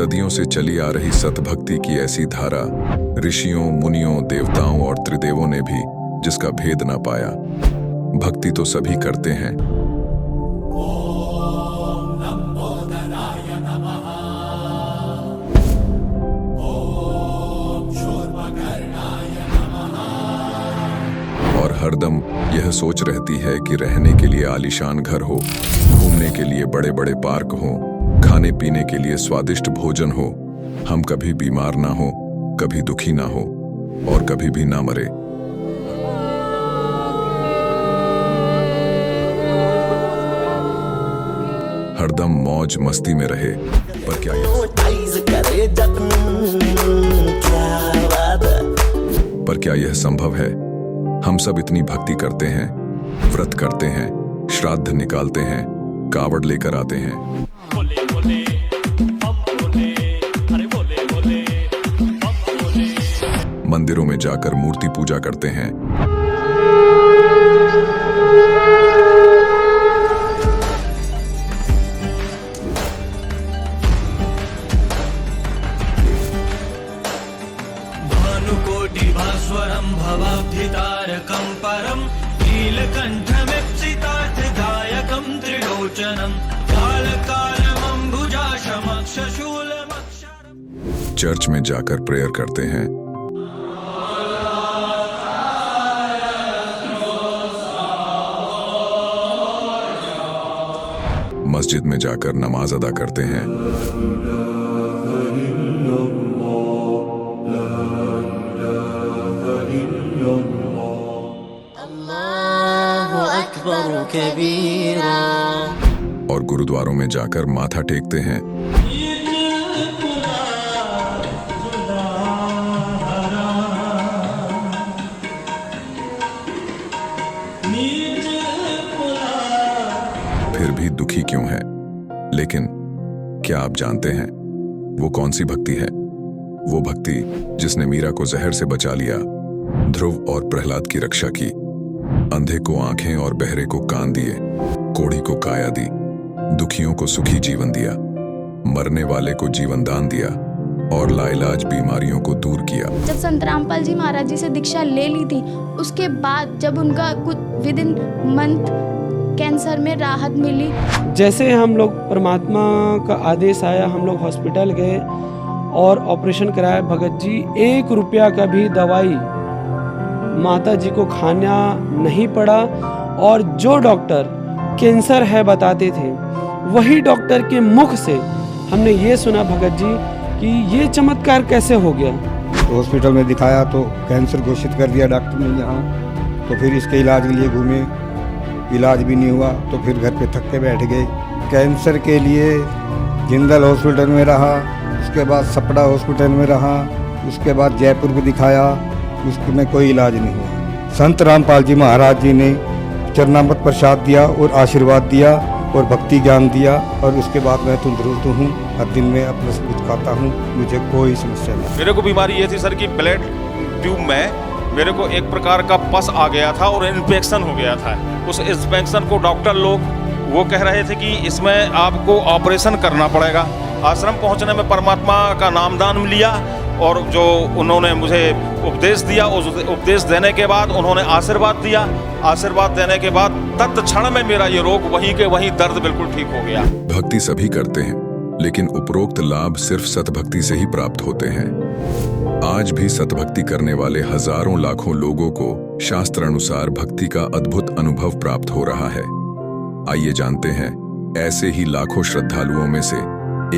सदियों से चली आ रही सतभक्ति की ऐसी धारा, ऋषियों, मुनियों, देवताओं और त्रिदेवों ने भी जिसका भेद ना पाया। भक्ति तो सभी करते हैं, और हरदम यह सोच रहती है कि रहने के लिए आलीशान घर हो, घूमने के लिए बड़े बड़े पार्क हो, खाने पीने के लिए स्वादिष्ट भोजन हो, हम कभी बीमार ना हो, कभी दुखी ना हो और कभी भी ना मरे। हरदम मौज मस्ती में रहे। पर क्या यह संभव है? हम सब इतनी भक्ति करते हैं, व्रत करते हैं, श्राद्ध निकालते हैं, कावड़ लेकर आते हैं, बोले बोले, बोले, अरे बोले बोले, बोले। मंदिरों में जाकर मूर्ति पूजा करते हैं, भानुकोटिभास्वरं भवाब्धितारकं परं नीलकण्ठमीप्सितार्थदायकं त्रिलोचनं कालकालमम्बुजाशमक्षशूलमक्षरम्। चर्च में जाकर प्रेयर करते हैं, मस्जिद में जाकर नमाज अदा करते हैं, और गुरुद्वारों में जाकर माथा टेकते हैं, फिर भी दुखी क्यों है? लेकिन क्या आप जानते हैं वो कौन सी भक्ति है? वो भक्ति जिसने मीरा को जहर से बचा लिया, ध्रुव और प्रहलाद की रक्षा की, अंधे को आंखें और बहरे को कान दिए, कोढ़ी को काया दी, दुखियों को सुखी जीवन दिया, मरने वाले को जीवन दान दिया और लाइलाज बीमारियों को दूर किया। जब संत रामपाल जी महाराज जी से दीक्षा ले ली थी, उसके बाद जब उनका कुछ विद इन मंथ कैंसर में राहत मिली। जैसे हम लोग परमात्मा का आदेश आया, हम लोग हॉस्पिटल गए और ऑपरेशन कराया। भगत जी 1 रुपया का भी दवाई माता जी को खाना नहीं पड़ा, और जो डॉक्टर कैंसर है बताते थे, वही डॉक्टर के मुख से हमने ये सुना भगत जी कि ये चमत्कार कैसे हो गया। तो हॉस्पिटल में दिखाया तो कैंसर घोषित कर दिया डॉक्टर ने यहाँ। तो फिर इसके इलाज के लिए घूमे, इलाज भी नहीं हुआ, तो फिर घर पे थक के बैठ गए। कैंसर के लिए जिंदल हॉस्पिटल में रहा, उसके बाद सपड़ा हॉस्पिटल में रहा, उसके बाद जयपुर को दिखाया, उसमें कोई इलाज नहीं हुआ। संत रामपाल जी महाराज जी ने चरणामृत प्रसाद दिया और आशीर्वाद दिया और भक्ति ज्ञान दिया, और उसके बाद मैं तंदुरुस्त हूँ। हर दिन में अपना सब कुछ खाता हूँ, मुझे कोई समस्या नहीं। मेरे को बीमारी ये थी सर कि ब्लड ट्यूब में मेरे को एक प्रकार का पस आ गया था और इन्फेक्शन हो गया था। उस इन्फेक्शन को डॉक्टर लोग वो कह रहे थे कि इसमें आपको ऑपरेशन करना पड़ेगा। आश्रम पहुंचने में परमात्मा का नामदान लिया और जो उन्होंने मुझे उपदेश दिया, उस उपदेश देने के बाद उन्होंने आशीर्वाद दिया। आशीर्वाद देने के बाद तत्क्षण में मेरा ये रोग वहीं के वहीं दर्द बिल्कुल ठीक हो गया। भक्ति सभी करते हैं, लेकिन उपरोक्त लाभ सिर्फ सतभक्ति से ही प्राप्त होते हैं। आज भी सतभक्ति करने वाले हजारों लाखों लोगों को शास्त्र अनुसार भक्ति का अद्भुत अनुभव प्राप्त हो रहा है। आइए जानते हैं ऐसे ही लाखों श्रद्धालुओं में से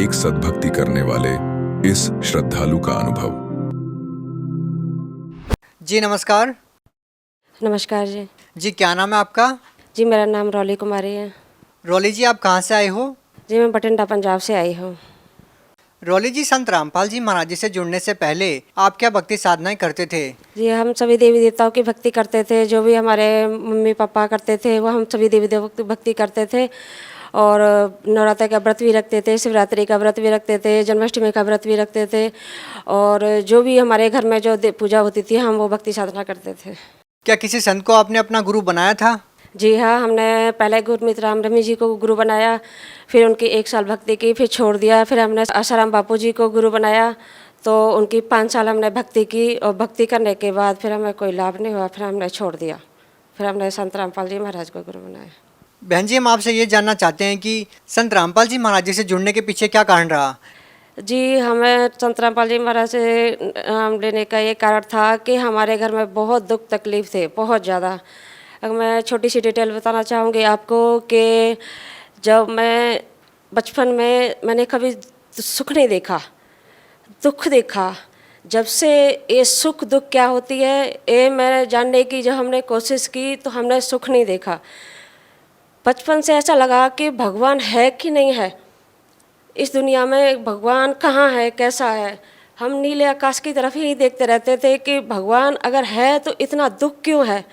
एक सतभक्ति करने वाले इस श्रद्धालु का अनुभव। जी नमस्कार। नमस्कार जी। जी क्या नाम है आपका? जी मेरा नाम रौली कुमारी है। रौली जी आप कहाँ से आए हो? जी मैं बठिंडा पंजाब से आई हूँ। रौली जी, संत रामपाल जी महाराज जी से जुड़ने से पहले आप क्या भक्ति साधनाएं करते थे? जी हम सभी देवी देवताओं की भक्ति करते थे, जो भी हमारे मम्मी पापा करते थे वो हम सभी देवी देवताओं की भक्ति करते थे, और नवरात्र का व्रत भी रखते थे, शिवरात्रि का व्रत भी रखते थे, जन्माष्टमी का व्रत भी रखते थे, और जो भी हमारे घर में जो पूजा होती थी हम वो भक्ति साधना करते थे। क्या किसी संत को आपने अपना गुरु बनाया था? जी हाँ, हमने पहले गुरमीत राम रमी जी को गुरु बनाया, फिर उनकी 1 साल भक्ति की, फिर छोड़ दिया। फिर हमने आसाराम बापू जी को गुरु बनाया, तो उनकी 5 साल हमने भक्ति की, और भक्ति करने के बाद फिर हमें कोई लाभ नहीं हुआ, फिर हमने छोड़ दिया। फिर हमने संत रामपाल जी महाराज को गुरु बनाया। बहन जी, हम आपसे ये जानना चाहते हैं कि संत रामपाल जी महाराज जी से जुड़ने के पीछे क्या कारण रहा? जी, हमें संत रामपाल जी महाराज से नाम लेने का ये कारण था कि हमारे घर में बहुत दुख तकलीफ थे, बहुत ज़्यादा। अगर मैं छोटी सी डिटेल बताना चाहूँगी आपको कि जब मैं बचपन में मैंने कभी सुख नहीं देखा, दुख देखा। जब से ये सुख दुख क्या होती है ये मैंने जानने की जब हमने कोशिश की तो हमने सुख नहीं देखा। बचपन से ऐसा लगा कि भगवान है कि नहीं है, इस दुनिया में भगवान कहाँ है, कैसा है। हम नीले आकाश की तरफ ही देखते रहते थे कि भगवान अगर है तो इतना दुख क्यों है।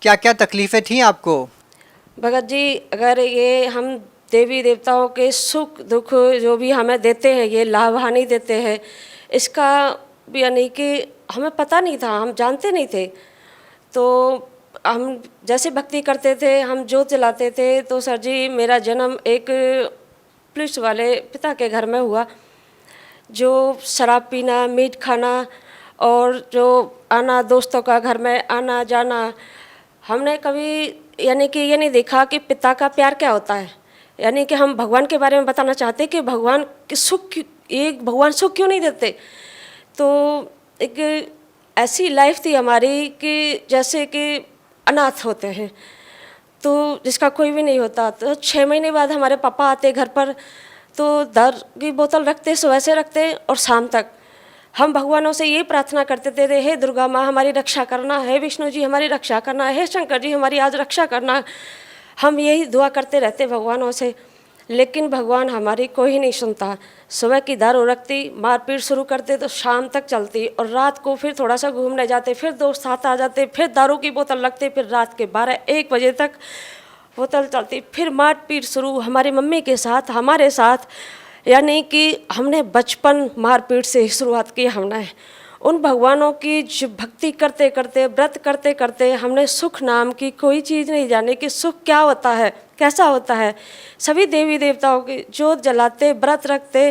क्या क्या तकलीफ़ें थी आपको? भगत जी, अगर ये हम देवी देवताओं के सुख दुख जो भी हमें देते हैं, ये लाभ हानि देते हैं, इसका भी यानी कि हमें पता नहीं था, हम जानते नहीं थे। तो हम जैसे भक्ति करते थे, हम जोत जलाते थे। तो सर जी, मेरा जन्म एक पुलिस वाले पिता के घर में हुआ, जो शराब पीना, मीट खाना और जो आना, दोस्तों का घर में आना जाना, हमने कभी यानी कि ये नहीं देखा कि पिता का प्यार क्या होता है। यानी कि हम भगवान के बारे में बताना चाहते कि भगवान के सुख, एक भगवान सुख क्यों नहीं देते। तो एक ऐसी लाइफ थी हमारी कि जैसे कि अनाथ होते हैं, तो जिसका कोई भी नहीं होता। तो 6 महीने बाद हमारे पापा आते घर पर, तो दारू की बोतल रखते, सुबह से रखते और शाम तक। हम भगवानों से ये प्रार्थना करते थे, हे दुर्गा माँ हमारी रक्षा करना, हे विष्णु जी हमारी रक्षा करना, हे शंकर जी हमारी आज रक्षा करना। हम यही दुआ करते रहते भगवानों से, लेकिन भगवान हमारी कोई नहीं सुनता। सुबह की दारू रखती, मारपीट शुरू करते तो शाम तक चलती, और रात को फिर थोड़ा सा घूमने जाते, फिर दोस्त साथ आ जाते, फिर दारू की बोतल रखते, फिर रात के 12-1 बजे तक बोतल चलती, फिर मारपीट शुरू हमारी मम्मी के साथ, हमारे साथ। यानी कि हमने बचपन मारपीट से ही शुरुआत की। हमने उन भगवानों की जो भक्ति करते करते, व्रत करते करते, हमने सुख नाम की कोई चीज़ नहीं जानी कि सुख क्या होता है, कैसा होता है। सभी देवी देवताओं की जोत जलाते, व्रत रखते,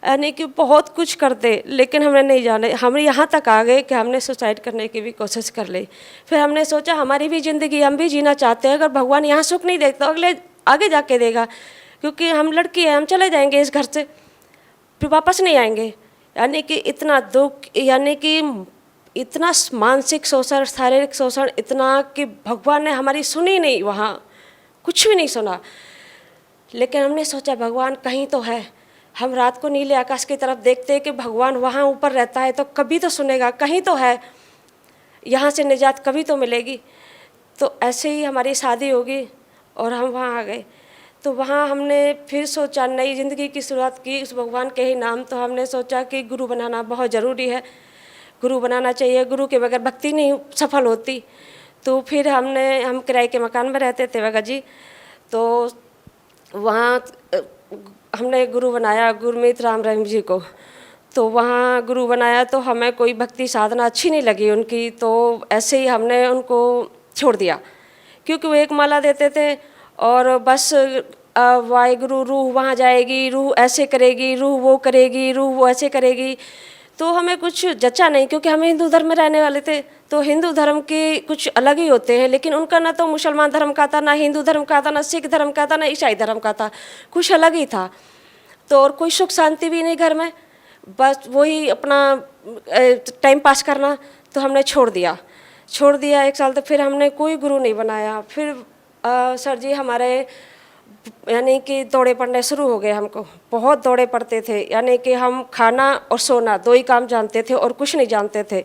यानी कि बहुत कुछ करते, लेकिन हमने नहीं जाने। हम यहाँ तक आ गए कि हमने सुसाइड करने की भी कोशिश कर ली। फिर हमने सोचा हमारी भी ज़िंदगी हम भी जीना चाहते हैं, अगर भगवान यहाँ सुख नहीं देता अगले आगे जाके देगा, क्योंकि हम लड़की हैं, हम चले जाएंगे इस घर से, फिर वापस नहीं आएंगे। यानी कि इतना दुख, यानी कि इतना मानसिक शोषण, शारीरिक शोषण इतना कि भगवान ने हमारी सुनी नहीं, वहाँ कुछ भी नहीं सुना। लेकिन हमने सोचा भगवान कहीं तो है। हम रात को नीले आकाश की तरफ देखते कि भगवान वहाँ ऊपर रहता है, तो कभी तो सुनेगा, कहीं तो है, यहाँ से निजात कभी तो मिलेगी। तो ऐसे ही हमारी शादी होगी और हम वहाँ आ गए। तो वहाँ हमने फिर सोचा नई ज़िंदगी की शुरुआत की उस भगवान के ही नाम। तो हमने सोचा कि गुरु बनाना बहुत ज़रूरी है, गुरु बनाना चाहिए, गुरु के बगैर भक्ति नहीं सफल होती। तो फिर हम किराए के मकान में रहते थे भगत जी, तो वहाँ हमने गुरु बनाया गुरमीत राम रहीम जी को। तो वहाँ गुरु बनाया तो हमें कोई भक्ति साधना अच्छी नहीं लगी उनकी, तो ऐसे ही हमने उनको छोड़ दिया, क्योंकि वो एक माला देते थे और बस वाहिगुरु रूह वहाँ जाएगी, रूह ऐसे करेगी, रूह वो करेगी, रूह वो ऐसे करेगी। तो हमें कुछ जचा नहीं, क्योंकि हम हिंदू धर्म में रहने वाले थे। तो हिंदू धर्म के कुछ अलग ही होते हैं, लेकिन उनका ना तो मुसलमान धर्म का था, ना हिंदू धर्म का था, ना सिख धर्म का था, ना ईसाई धर्म का था, कुछ अलग ही था। तो और कोई सुख शांति भी नहीं घर में, बस वही अपना टाइम पास करना। तो हमने छोड़ दिया 1 साल। तो फिर हमने कोई गुरु नहीं बनाया। फिर सर जी हमारे यानी कि दौड़े पड़ने शुरू हो गए, हमको बहुत दौड़े पड़ते थे। यानी कि हम खाना और सोना 2 ही काम जानते थे और कुछ नहीं जानते थे।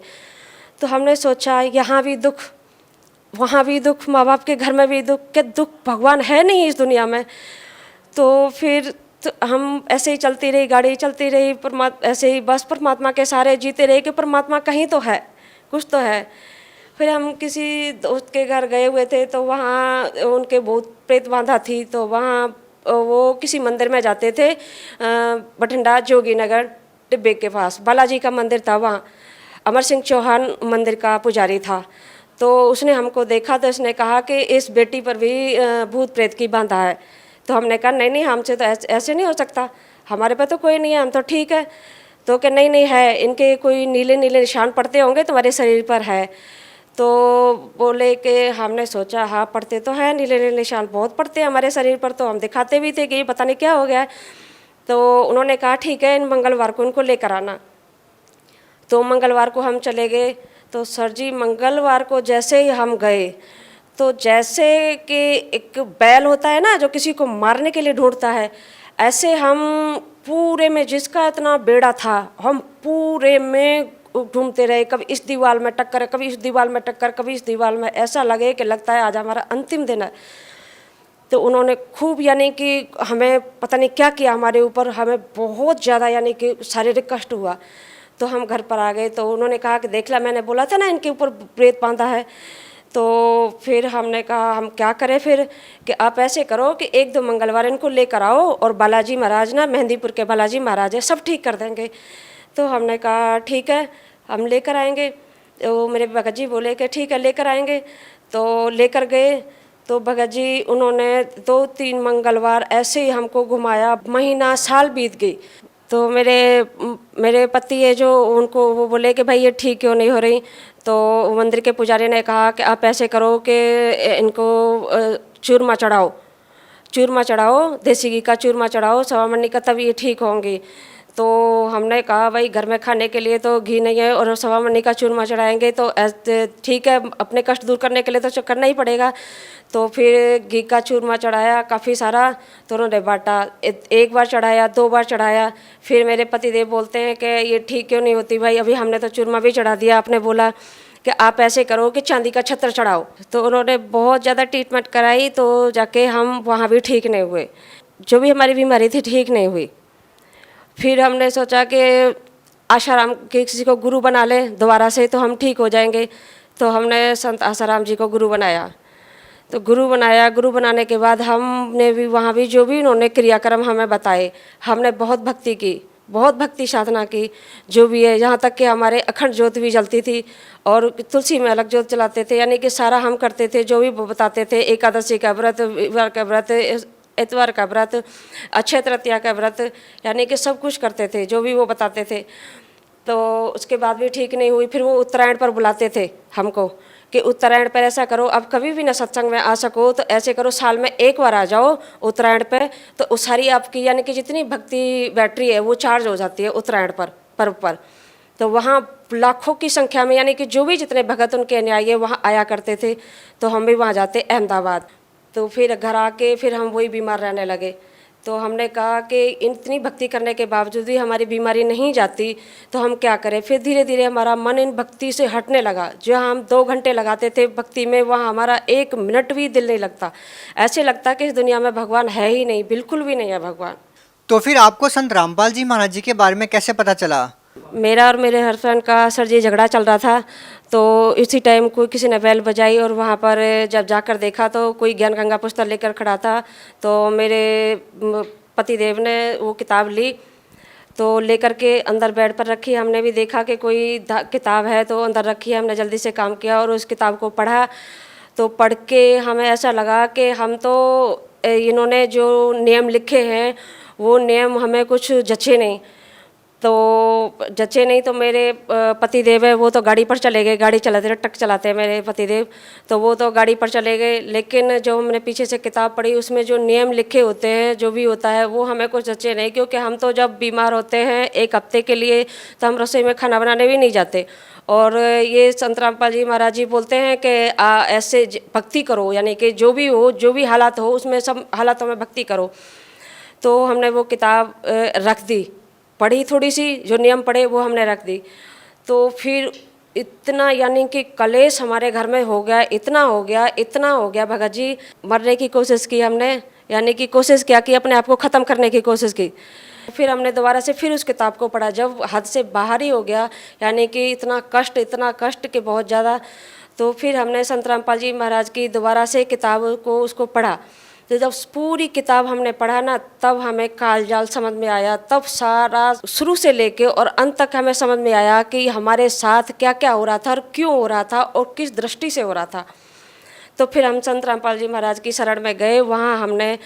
तो हमने सोचा यहाँ भी दुख, वहाँ भी दुख, माँ बाप के घर में भी दुख, कि दुख भगवान है नहीं इस दुनिया में। तो फिर तो हम ऐसे ही चलती रही, गाड़ी चलती रही, ऐसे ही बस परमात्मा के सहारे जीते रहे कि परमात्मा कहीं तो है, कुछ तो है। फिर हम किसी दोस्त के घर गए हुए थे, तो वहाँ उनके भूत प्रेत बांधा थी। तो वहाँ वो किसी मंदिर में जाते थे, बठिंडा जोगी नगर टिब्बे के पास बालाजी का मंदिर था, वहाँ अमर सिंह चौहान मंदिर का पुजारी था। तो उसने हमको देखा तो उसने कहा कि इस बेटी पर भी भूत प्रेत की बांधा है। तो हमने कहा नहीं नहीं, हमसे तो ऐसे नहीं हो सकता, हमारे पे तो कोई नहीं है, हम तो ठीक है। तो कि नहीं नहीं है, इनके कोई नीले नीले निशान पड़ते होंगे, तुम्हारे शरीर पर है। तो बोले कि हमने सोचा हाँ पड़ते तो हैं, नीले नीले निशान बहुत पड़ते हैं हमारे शरीर पर, तो हम दिखाते भी थे कि ये पता नहीं क्या हो गया है। तो उन्होंने कहा ठीक है, इन मंगलवार को इनको लेकर आना। तो मंगलवार को हम चले गए। तो सर जी मंगलवार को जैसे ही हम गए, तो जैसे कि एक बैल होता है ना जो किसी को मारने के लिए ढूंढता है, ऐसे हम पूरे में, जिसका इतना बेड़ा था, हम पूरे में घूमते रहे। कभी इस दीवार में टक्कर, कभी इस दीवार में टक्कर, कभी इस दीवार में, ऐसा लगे कि लगता है आज हमारा अंतिम दिन है। तो उन्होंने खूब यानी कि हमें पता नहीं क्या किया हमारे ऊपर, हमें बहुत ज़्यादा यानी कि शारीरिक कष्ट हुआ। तो हम घर पर आ गए। तो उन्होंने कहा कि देख ला, मैंने बोला था ना इनके ऊपर प्रेत बांधा है। तो फिर हमने कहा हम क्या करें फिर, कि आप ऐसे करो कि 1-2 मंगलवार इनको लेकर आओ, और बालाजी महाराज ना, मेहंदीपुर के बालाजी महाराज है, सब ठीक कर देंगे। तो हमने कहा ठीक है, हम लेकर आएंगे। तो मेरे भगत जी बोले कि ठीक है लेकर आएंगे। तो लेकर गए। तो भगत जी उन्होंने 2-3 मंगलवार ऐसे ही हमको घुमाया, महीना साल बीत गई। तो मेरे पति है जो, उनको वो बोले कि भाई ये ठीक क्यों नहीं हो रही। तो मंदिर के पुजारी ने कहा कि आप ऐसे करो कि इनको चूरमा चढ़ाओ, चूरमा चढ़ाओ, देसी घी का चूरमा चढ़ाओ, सवा महीने का, तब ये ठीक होंगी। तो हमने कहा भाई घर में खाने के लिए तो घी नहीं है, और सवा महीने का चूरमा चढ़ाएंगे तो ठीक है, अपने कष्ट दूर करने के लिए तो करना ही पड़ेगा। तो फिर घी का चूरमा चढ़ाया काफ़ी सारा, तो उन्होंने बांटा। 1 बार चढ़ाया, 2 बार चढ़ाया। फिर मेरे पतिदेव बोलते हैं कि ये ठीक क्यों नहीं होती भाई, अभी हमने तो चूरमा भी चढ़ा दिया, आपने बोला कि आप ऐसे करो कि चांदी का छत्र चढ़ाओ। तो उन्होंने बहुत ज़्यादा ट्रीटमेंट कराई, तो जाके हम वहाँ भी ठीक नहीं हुए, जो भी हमारी बीमारी थी ठीक नहीं हुई। फिर हमने सोचा कि आशाराम के किसी को गुरु बना लें दोबारा से, तो हम ठीक हो जाएंगे। तो हमने संत आशाराम जी को गुरु बनाया। तो गुरु बनाया, गुरु बनाने के बाद हमने भी वहाँ भी जो भी उन्होंने क्रियाक्रम हमें बताए, हमने बहुत भक्ति की, बहुत भक्ति साधना की, जो भी है। यहाँ तक कि हमारे अखंड ज्योत भी जलती थी, और तुलसी में अलग ज्योत जलाते थे, यानी कि सारा हम करते थे जो भी वो बताते थे। एकादशी का व्रत, वीरवार का व्रत, इतवार का व्रत, अक्षय तृतीया का व्रत, यानी कि सब कुछ करते थे जो भी वो बताते थे। तो उसके बाद भी ठीक नहीं हुई। फिर वो उत्तरायण पर बुलाते थे हमको कि उत्तरायण पर ऐसा करो, अब कभी भी ना सत्संग में आ सको तो ऐसे करो, साल में 1 बार आ जाओ उत्तरायण पे, तो उस सारी आपकी यानी कि जितनी भक्ति बैटरी है वो चार्ज हो जाती है उत्तरायण पर, पर्व पर। तो वहाँ लाखों की संख्या में यानी कि जो भी जितने भगत उनके अनुयायी वहाँ आया करते थे। तो हम भी वहाँ जाते अहमदाबाद। तो फिर घर आके फिर हम वही बीमार रहने लगे। तो हमने कहा कि इतनी भक्ति करने के बावजूद भी हमारी बीमारी नहीं जाती, तो हम क्या करें। फिर धीरे धीरे हमारा मन इन भक्ति से हटने लगा। जो हम 2 घंटे लगाते थे भक्ति में, वहाँ हमारा 1 मिनट भी दिल नहीं लगता। ऐसे लगता कि इस दुनिया में भगवान है ही नहीं, बिल्कुल भी नहीं है भगवान। तो फिर आपको संत रामपाल जी महाराज जी के बारे में कैसे पता चला? मेरा और मेरे हस्बैंड का सर जी झगड़ा चल रहा था। तो इसी टाइम कोई किसी ने बैल बजाई, और वहाँ पर जब जाकर देखा तो कोई ज्ञान गंगा पुस्तक लेकर खड़ा था। तो मेरे पतिदेव ने वो किताब ली, तो लेकर के अंदर बेड पर रखी। हमने भी देखा कि कोई किताब है, तो अंदर रखी। हमने जल्दी से काम किया और उस किताब को पढ़ा। तो पढ़ के हमें ऐसा लगा कि हम तो इन्होंने जो नियम लिखे हैं वो नियम हमें कुछ जचे नहीं। तो मेरे पतिदेव है वो तो गाड़ी पर चले गए, गाड़ी चलाते ट्रक चलाते हैं मेरे पतिदेव, तो वो तो गाड़ी पर चले गए। लेकिन जो हमने पीछे से किताब पढ़ी उसमें जो नियम लिखे होते हैं, जो भी होता है वो हमें कुछ जचे नहीं। क्योंकि हम तो जब बीमार होते हैं 1 हफ्ते के लिए, तो हम रसोई में खाना बनाने भी नहीं जाते। और ये संत रामपाल जी महाराज जी बोलते हैं कि ऐसे भक्ति करो, यानी कि जो भी हो, जो भी हालात हो, उसमें सब हालातों में भक्ति करो। तो हमने वो किताब रख दी, पढ़ी थोड़ी सी, जो नियम पढ़े वो हमने रख दी। तो फिर इतना यानी कि कलेश हमारे घर में हो गया, इतना हो गया भगत जी, मरने की कोशिश की हमने, यानी कि कोशिश क्या की, अपने आप को ख़त्म करने की कोशिश की। फिर हमने दोबारा से फिर उस किताब को पढ़ा, जब हद से बाहर ही हो गया, यानी कि इतना कष्ट कि बहुत ज़्यादा। तो फिर हमने संत रामपाल जी महाराज की दोबारा से किताब को उसको पढ़ा। तो जब पूरी किताब हमने पढ़ा ना, तब हमें कालजाल समझ में आया। तब सारा शुरू से लेके और अंत तक हमें समझ में आया कि हमारे साथ क्या क्या हो रहा था और क्यों हो रहा था और किस दृष्टि से हो रहा था। तो फिर हम संत रामपाल जी महाराज की शरण में गए। वहाँ हमने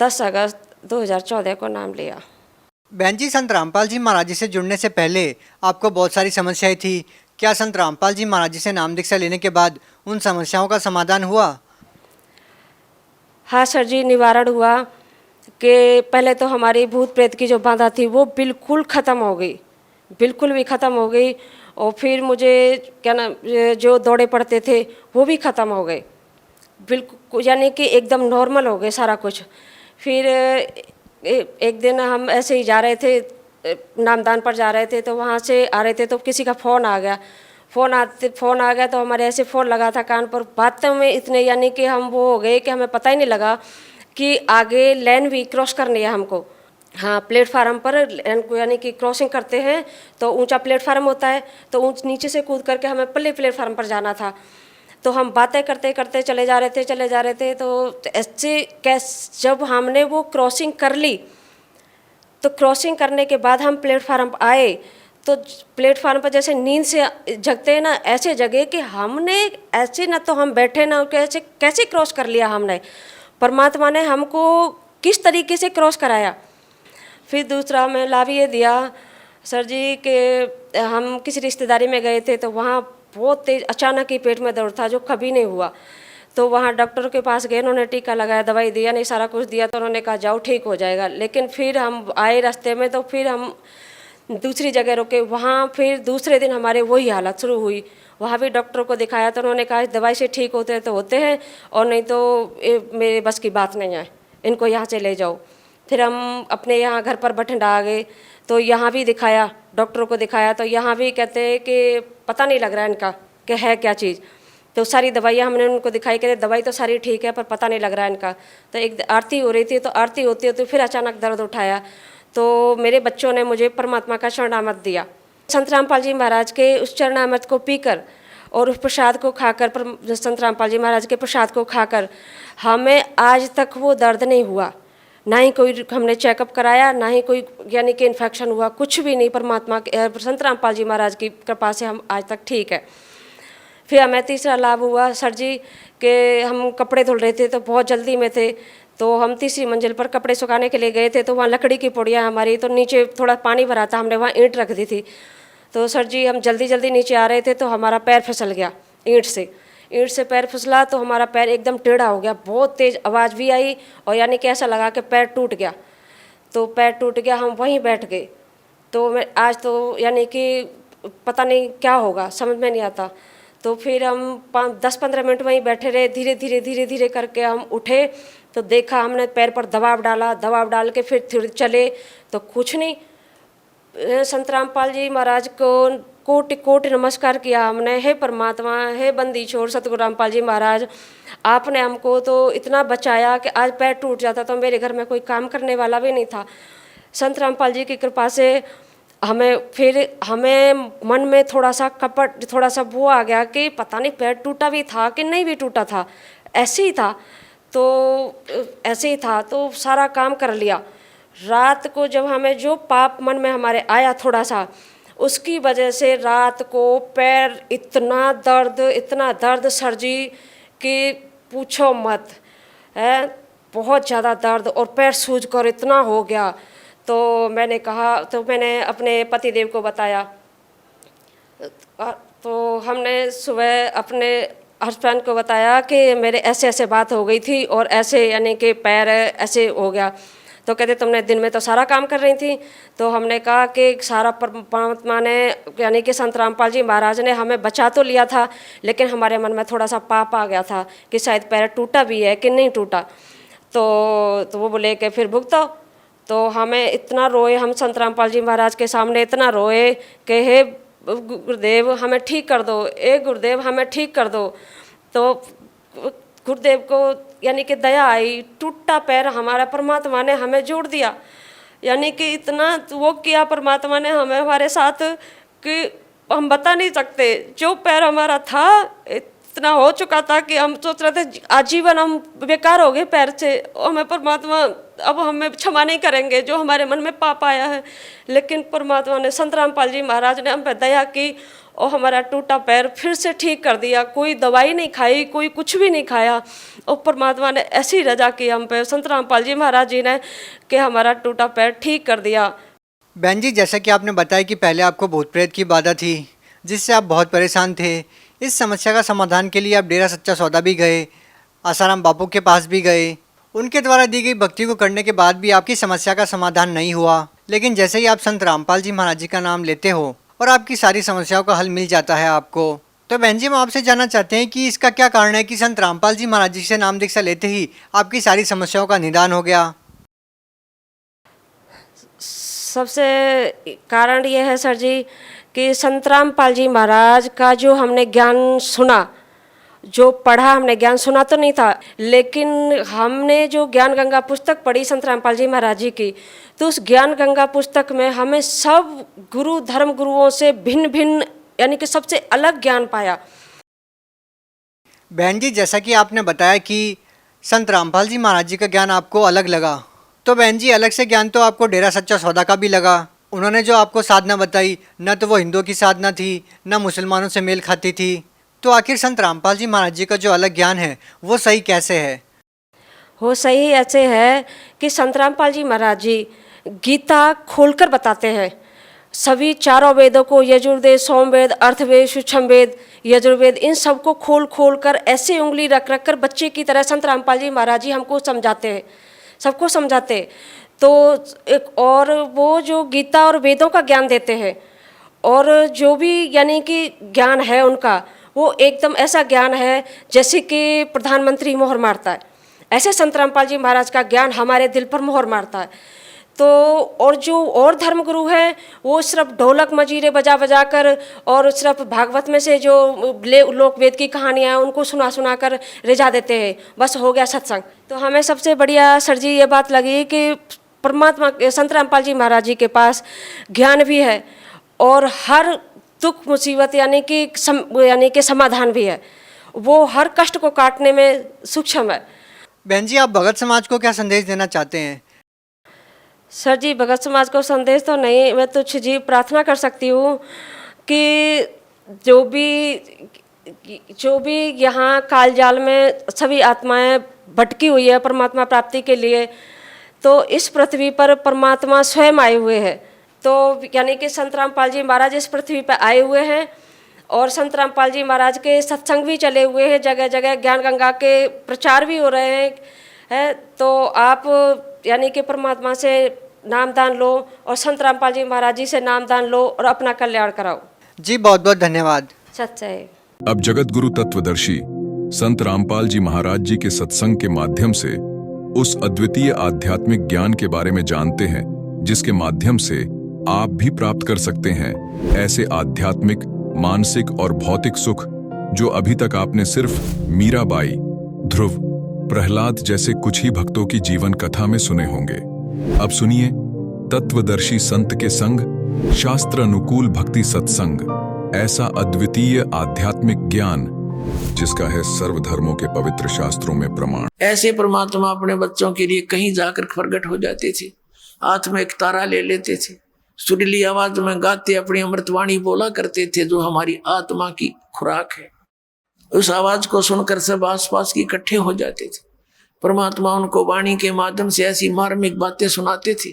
10 अगस्त 2014 को नाम लिया। बहन जी, संत रामपाल जी महाराज जी से जुड़ने से पहले आपको बहुत सारी समस्याएं थी। क्या संत रामपाल जी महाराज जी से नाम दीक्षा लेने के बाद उन समस्याओं का समाधान हुआ? हाँ सर जी, निवारण हुआ कि पहले तो हमारी भूत प्रेत की जो बाधा थी वो बिल्कुल ख़त्म हो गई, बिल्कुल भी ख़त्म हो गई। और फिर मुझे क्या ना, जो दौड़े पड़ते थे वो भी ख़त्म हो गए, बिल्कुल, यानी कि एकदम नॉर्मल हो गए सारा कुछ। फिर एक दिन हम ऐसे ही जा रहे थे, नामदान पर जा रहे थे, तो वहाँ से आ रहे थे तो किसी का फ़ोन आ गया। फ़ोन आ गया तो हमारे ऐसे फ़ोन लगा था कान पर। बातों में इतने यानी कि हम वो हो गए कि हमें पता ही नहीं लगा कि आगे लाइन भी क्रॉस करनी है हमको। हाँ, प्लेटफार्म पर लाइन को यानी कि क्रॉसिंग करते हैं तो ऊंचा प्लेटफार्म होता है, तो नीचे से कूद करके हमें पल्ले प्लेटफार्म पर जाना था। तो हम बातें करते करते चले जा रहे थे। तो ऐसे जब हमने वो क्रॉसिंग कर ली, तो क्रॉसिंग करने के बाद हम प्लेटफार्म पर आए, तो प्लेटफार्म पर जैसे नींद से जगते हैं ना, ऐसे जगह कि हमने ऐसे ना तो हम बैठे ना, कैसे क्रॉस कर लिया हमने। परमात्मा ने हमको किस तरीके से क्रॉस कराया। फिर दूसरा हमें लाभ ये दिया सर जी कि हम किसी रिश्तेदारी में गए थे, तो वहाँ बहुत तेज अचानक ही पेट में दर्द था जो कभी नहीं हुआ। तो वहाँ डॉक्टर के पास गए, उन्होंने टीका लगाया, दवाई दिया, नहीं सारा कुछ दिया, तो उन्होंने कहा जाओ ठीक हो जाएगा। लेकिन फिर हम आए रास्ते में, तो फिर हम दूसरी जगह रुके। वहाँ फिर दूसरे दिन हमारे वही हालत शुरू हुई। वहाँ भी डॉक्टर को दिखाया तो उन्होंने कहा दवाई से ठीक होते हैं तो होते हैं, और नहीं तो मेरे बस की बात नहीं है, इनको यहाँ से ले जाओ। फिर हम अपने यहाँ घर पर बठिंडा आ गए, तो यहाँ भी दिखाया, डॉक्टरों को दिखाया, तो यहाँ भी कहते हैं कि पता नहीं लग रहा है इनका कि है क्या चीज़। तो सारी दवाइयाँ हमने उनको दिखाई, कहते दवाई तो सारी ठीक है पर पता नहीं लग रहा है इनका। तो एक आरती हो रही थी, तो आरती होती होती फिर अचानक दर्द उठाया। तो मेरे बच्चों ने मुझे परमात्मा का चरणामृत दिया। संत रामपाल जी महाराज के उस चरणामृत को पीकर और उस प्रसाद को खाकर, संत रामपाल जी महाराज के प्रसाद को खाकर हमें आज तक वो दर्द नहीं हुआ। ना ही कोई हमने चेकअप कराया, ना ही कोई यानी कि इन्फेक्शन हुआ, कुछ भी नहीं। परमात्मा के संत रामपाल जी महाराज की कृपा से हम आज तक ठीक है। फिर हमें तीसरा लाभ हुआ सर जी कि हम कपड़े धुल रहे थे, तो बहुत जल्दी में थे, तो हम तीसरी मंजिल पर कपड़े सुखाने के लिए गए थे। तो वहाँ लकड़ी की पुड़िया हमारी, तो नीचे थोड़ा पानी भरा था, हमने वहाँ ईंट रख दी थी। तो सर जी हम जल्दी जल्दी नीचे आ रहे थे, तो हमारा पैर फिसल गया ईंट से पैर फिसला, तो हमारा पैर एकदम टेढ़ा हो गया। बहुत तेज़ आवाज़ भी आई और यानी कि ऐसा लगा कि पैर टूट गया। तो पैर टूट गया, हम वहीं बैठ गए। तो मैं आज तो यानी कि पता नहीं क्या होगा, समझ में नहीं आता। तो फिर हम 10-15 मिनट वहीं बैठे रहे। धीरे धीरे करके हम उठे, तो देखा हमने पैर पर दबाव डाल के फिर चले, तो कुछ नहीं। संत रामपाल जी महाराज को कोटि कोटि नमस्कार किया हमने, हे परमात्मा, हे बंदी छोड़ सतगुरु रामपाल जी महाराज, आपने हमको तो इतना बचाया कि आज पैर टूट जाता तो मेरे घर में कोई काम करने वाला भी नहीं था। संत रामपाल जी की कृपा से हमें मन में थोड़ा सा कपट, थोड़ा सा वो आ गया कि पता नहीं पैर टूटा भी था कि नहीं भी टूटा था, ऐसे ही था। तो ऐसे ही था तो सारा काम कर लिया। रात को जब हमें जो पाप मन में हमारे आया थोड़ा सा, उसकी वजह से रात को पैर इतना दर्द सर जी कि पूछो मत है, बहुत ज़्यादा दर्द, और पैर सूज कर इतना हो गया। तो मैंने कहा, तो मैंने अपने पतिदेव को बताया। तो हमने सुबह अपने हस्बैंड को बताया कि मेरे ऐसे ऐसे बात हो गई थी और ऐसे यानी कि पैर ऐसे हो गया। तो कहते तुमने दिन में तो सारा काम कर रही थी। तो हमने कहा कि सारा परमात्मा ने यानी कि संत रामपाल जी महाराज ने हमें बचा तो लिया था, लेकिन हमारे मन में थोड़ा सा पाप आ गया था कि शायद पैर टूटा भी है कि नहीं टूटा। तो वो बोले कि फिर भुगतो। तो हमें इतना रोए, हम संत रामपाल जी महाराज के सामने इतना रोए कि हे गुरुदेव हमें ठीक कर दो, ए गुरुदेव हमें ठीक कर दो। तो गुरुदेव को यानी कि दया आई, टूटा पैर हमारा परमात्मा ने हमें जोड़ दिया। यानी कि इतना वो किया परमात्मा ने हमें हमारे साथ कि हम बता नहीं सकते। जो पैर हमारा था इतना हो चुका था कि हम सोच रहे थे आजीवन हम बेकार हो गए पैर से, और हमें परमात्मा अब हमें क्षमा नहीं करेंगे जो हमारे मन में पाप आया है। लेकिन परमात्मा ने, संत रामपाल जी महाराज ने हम पे दया की और हमारा टूटा पैर फिर से ठीक कर दिया। कोई दवाई नहीं खाई, कोई कुछ भी नहीं खाया, और परमात्मा ने ऐसी रजा की हम पे, संत रामपाल जी महाराज जी ने, कि हमारा टूटा पैर ठीक कर दिया। बहन जी, जैसा कि आपने बताया कि पहले आपको भूत प्रेत की बाधा थी जिससे आप बहुत परेशान थे। इस समस्या का समाधान के लिए आप डेरा सच्चा सौदा भी गए, आसाराम बापू के पास भी गए। उनके द्वारा दी गई भक्ति को करने के बाद भी आपकी समस्या का समाधान नहीं हुआ। लेकिन जैसे ही आप संत रामपाल जी महाराज जी का नाम लेते हो और आपकी सारी समस्याओं का हल मिल जाता है आपको। तो बहन जी, हम आपसे जानना चाहते हैं कि इसका क्या कारण है कि संत रामपाल जी महाराज जी से नाम दीक्षा लेते ही आपकी सारी समस्याओं का निदान हो गया। सबसे कारण ये है सर जी कि संत रामपाल जी महाराज का जो हमने ज्ञान सुना, जो पढ़ा, हमने ज्ञान सुना तो नहीं था, लेकिन हमने जो ज्ञान गंगा पुस्तक पढ़ी संत रामपाल जी महाराज जी की, तो उस ज्ञान गंगा पुस्तक में हमें सब गुरु, धर्म गुरुओं से भिन्न भिन्न, यानी कि सबसे अलग ज्ञान पाया। बहन जी, जैसा कि आपने बताया कि संत रामपाल जी महाराज जी का ज्ञान आपको अलग लगा, तो बहन जी अलग से ज्ञान तो आपको डेरा सच्चा सौदा का भी लगा। उन्होंने जो आपको साधना बताई, न तो वो हिंदुओं की साधना थी, न मुसलमानों से मेल खाती थी। तो आखिर संत रामपाल जी महाराज जी का जो अलग ज्ञान है वो सही कैसे है? वो सही ऐसे है कि संत रामपाल जी महाराज जी गीता खोलकर बताते हैं। सभी चारों वेदों को, यजुर्वेद, सोमवेद, अर्थवेद, सूक्ष्म वेद, यजुर्वेद, इन सबको खोल खोल कर ऐसे उंगली रख रख कर बच्चे की तरह संत रामपाल जी महाराज जी हमको समझाते हैं, सबको समझाते। तो एक और वो जो गीता और वेदों का ज्ञान देते हैं, और जो भी यानी कि ज्ञान है उनका, वो एकदम ऐसा ज्ञान है जैसे कि प्रधानमंत्री मोहर मारता है, ऐसे संत रामपाल जी महाराज का ज्ञान हमारे दिल पर मोहर मारता है। तो और जो और धर्मगुरु हैं वो सिर्फ ढोलक मजीरे बजा बजा कर और सिर्फ भागवत में से जो लोक वेद की कहानियाँ हैं उनको सुना सुना कर रिझा देते हैं, बस हो गया सत्संग। तो हमें सबसे बढ़िया सर जी ये बात लगी कि परमात्मा संत रामपाल जी महाराज जी के पास ज्ञान भी है और हर दुख मुसीबत यानी कि समाधान भी है, वो हर कष्ट को काटने में सूक्ष्म है। बहन जी, आप भगत समाज को क्या संदेश देना चाहते हैं? सर जी, भगत समाज को संदेश तो नहीं, मैं तो जी प्रार्थना कर सकती हूँ कि जो भी यहाँ कालजाल में सभी आत्माएं भटकी हुई है परमात्मा प्राप्ति के लिए, तो इस पृथ्वी पर परमात्मा स्वयं आए हुए हैं। तो यानी कि संत रामपाल जी महाराज इस पृथ्वी पर आए हुए हैं और संत रामपाल जी महाराज के सत्संग भी चले हुए हैं, जगह जगह ज्ञान गंगा के प्रचार भी हो रहे हैं। तो आप यानी कि परमात्मा से नामदान लो और संत रामपाल जी महाराज जी से नामदान लो और अपना कल्याण कराओ। जी बहुत बहुत धन्यवाद। सच्चा है। अब जगत गुरु तत्वदर्शी संत रामपाल जी महाराज जी के सत्संग के माध्यम से उस अद्वितीय आध्यात्मिक ज्ञान के बारे में जानते हैं जिसके माध्यम से आप भी प्राप्त कर सकते हैं ऐसे आध्यात्मिक, मानसिक और भौतिक सुख जो अभी तक आपने सिर्फ मीराबाई, ध्रुव, प्रहलाद जैसे कुछ ही भक्तों की जीवन कथा में सुने होंगे। अब सुनिए तत्वदर्शी संत के संग शास्त्र अनुकूल भक्ति सत्संग, ऐसा अद्वितीय आध्यात्मिक ज्ञान जिसका है सर्वधर्मों के पवित्र शास्त्रों में प्रमाण। ऐसे परमात्मा अपने बच्चों के लिए कहीं जाकर प्रकट हो जाते थे, हाथ में एक तारा ले लेते थे, सुरीली आवाज में गाते अपनी अमृतवाणी बोला करते थे जो हमारी आत्मा की खुराक है। उस आवाज को सुनकर सब आसपास के इकट्ठे हो जाते थे। परमात्मा उनको वाणी के माध्यम से ऐसी मार्मिक बातें सुनाते थे,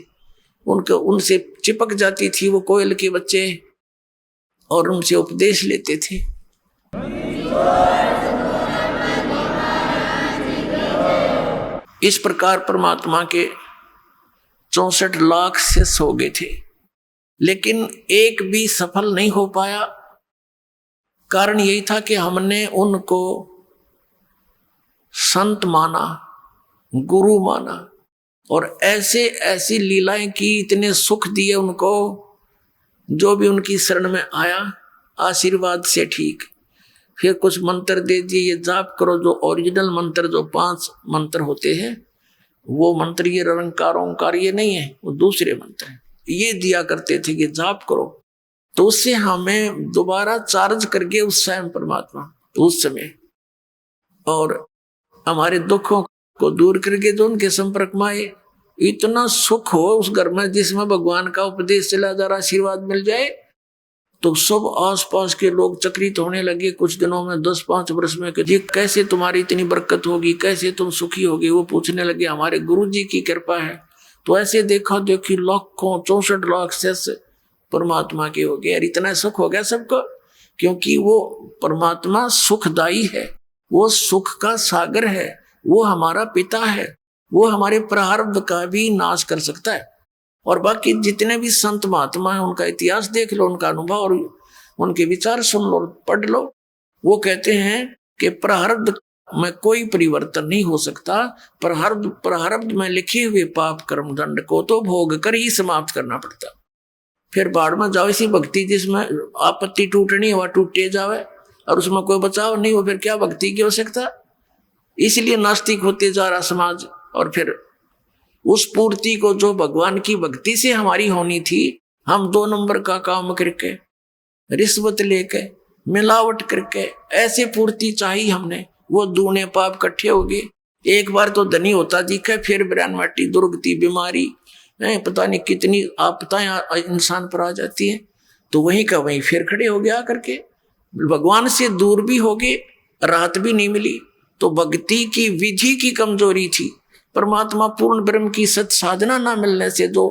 उनसे चिपक जाती थी वो कोयल के बच्चे और उनसे उपदेश लेते थे। इस प्रकार परमात्मा के 64 लाख शिष्य हो गए थे, लेकिन एक भी सफल नहीं हो पाया। कारण यही था कि हमने उनको संत माना, गुरु माना और ऐसे ऐसी लीलाएं की, इतने सुख दिए उनको, जो भी उनकी शरण में आया आशीर्वाद से ठीक। फिर कुछ मंत्र दे दिए, ये जाप करो, जो ओरिजिनल मंत्र जो 5 मंत्र होते हैं वो मंत्र, ये निरंकार ओंकार ये नहीं है, वो दूसरे मंत्र हैं, ये दिया करते थे कि जाप करो। तो उससे हमें दोबारा चार्ज करके उस स्वयं परमात्मा, तो उस समय और हमारे दुखों को दूर करके जो उनके संपर्क में आए, इतना सुख हो उस घर में जिसमें भगवान का उपदेश चला जा रहा, आशीर्वाद मिल जाए, तो सब आसपास के लोग चकित होने लगे कुछ दिनों में, 10-5 वर्ष में, कि ये कैसे तुम्हारी इतनी बरकत होगी, कैसे तुम सुखी होगे। वो पूछने लगे, हमारे गुरु जी की कृपा है। तो ऐसे देखा देखी लाखों 64 लाख शिष्य परमात्मा के हो गए। और इतना सुख हो गया सबको, क्योंकि वो परमात्मा सुखदाई है, वो सुख का सागर है, वो हमारा पिता है, वो हमारे प्रारब्ध का भी नाश कर सकता है। और बाकी जितने भी संत महात्मा हैं उनका इतिहास देख लो, उनका अनुभव और उनके विचार सुन लो, पढ़ लो। वो कहते हैं कि प्रारब्ध में कोई परिवर्तन नहीं हो सकता, प्रारब्ध में लिखे हुए पाप कर्म दंड को तो भोग कर ही समाप्त करना पड़ता। फिर बाढ़ में जाओ इसी भक्ति जिसमें आपत्ति टूटनी है वह टूटे जावे और उसमें कोई बचाव नहीं हो, फिर क्या भक्ति की आवश्यकता। इसलिए नास्तिक होते जा रहा समाज। और फिर उस पूर्ति को जो भगवान की भक्ति से हमारी होनी थी, हम 2 नंबर का काम करके, रिश्वत लेके, मिलावट करके ऐसे पूर्ति चाहिए हमने, वो दूने पाप इकट्ठे हो गए। एक बार तो धनी होता दिखे, फिर बिरान माटी, दुर्गति, बीमारी, पता नहीं कितनी आपदाएं इंसान पर आ जाती है। तो वहीं का वहीं फिर खड़े हो गया करके, भगवान से दूर भी हो गए, राहत भी नहीं मिली। तो भक्ति की विधि की कमजोरी थी। परमात्मा पूर्ण ब्रह्म की सत साधना ना मिलने से, जो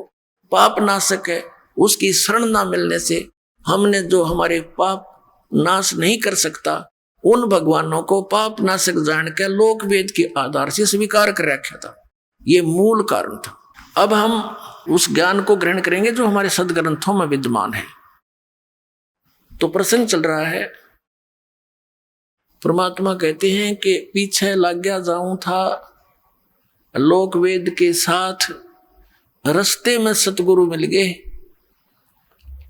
पाप नाशक है उसकी शरण ना मिलने से, हमने जो हमारे पाप नाश नहीं कर सकता, उन भगवानों को पाप नाशक जान के लोक वेद के आधार से स्वीकार कर रखा था। ये मूल कारण था। अब हम उस ज्ञान को ग्रहण करेंगे जो हमारे सदग्रंथों में विद्यमान है। तो प्रसंग चल रहा है, परमात्मा कहते हैं कि पीछे लग गया जाऊं था लोक वेद के साथ, रास्ते में सतगुरु मिल गए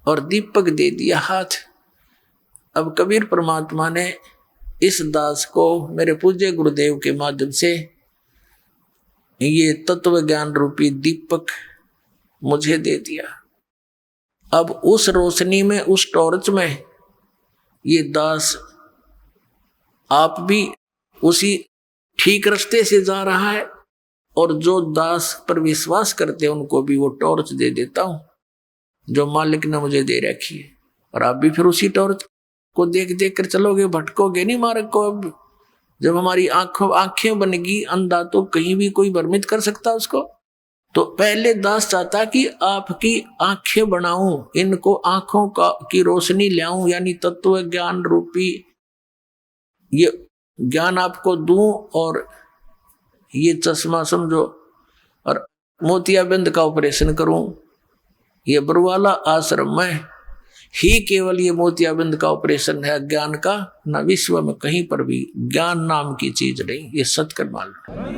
और दीपक दे दिया हाथ। अब कबीर परमात्मा ने इस दास को मेरे पूज्य गुरुदेव के माध्यम से ये तत्व ज्ञान रूपी दीपक मुझे दे दिया। अब उस रोशनी में, उस टॉर्च में ये दास आप भी उसी ठीक रास्ते से जा रहा है, और जो दास पर विश्वास करते हैं उनको भी वो टॉर्च दे देता हूं जो मालिक ने मुझे दे रखी है। और आप भी फिर उसी टॉर्च को देख देख कर चलोगे, भटकोगे नहीं मार्ग को। अब जब हमारी आंखें बनेगी, अंधा तो कहीं भी कोई भ्रमित कर सकता उसको। तो पहले दास चाहता कि आपकी आंखें बनाऊं, इनको आंखों की रोशनी लाऊं, यानी तत्व ज्ञान रूपी ये ज्ञान आपको दूं और ये चश्मा समझो, और मोतियाबिंद का ऑपरेशन करूं। ये बरवाला आश्रम में ही केवल ये मोतियाबिंद का ऑपरेशन है ज्ञान का, न विश्व में कहीं पर भी ज्ञान नाम की चीज नहीं। ये सत्य मालूम।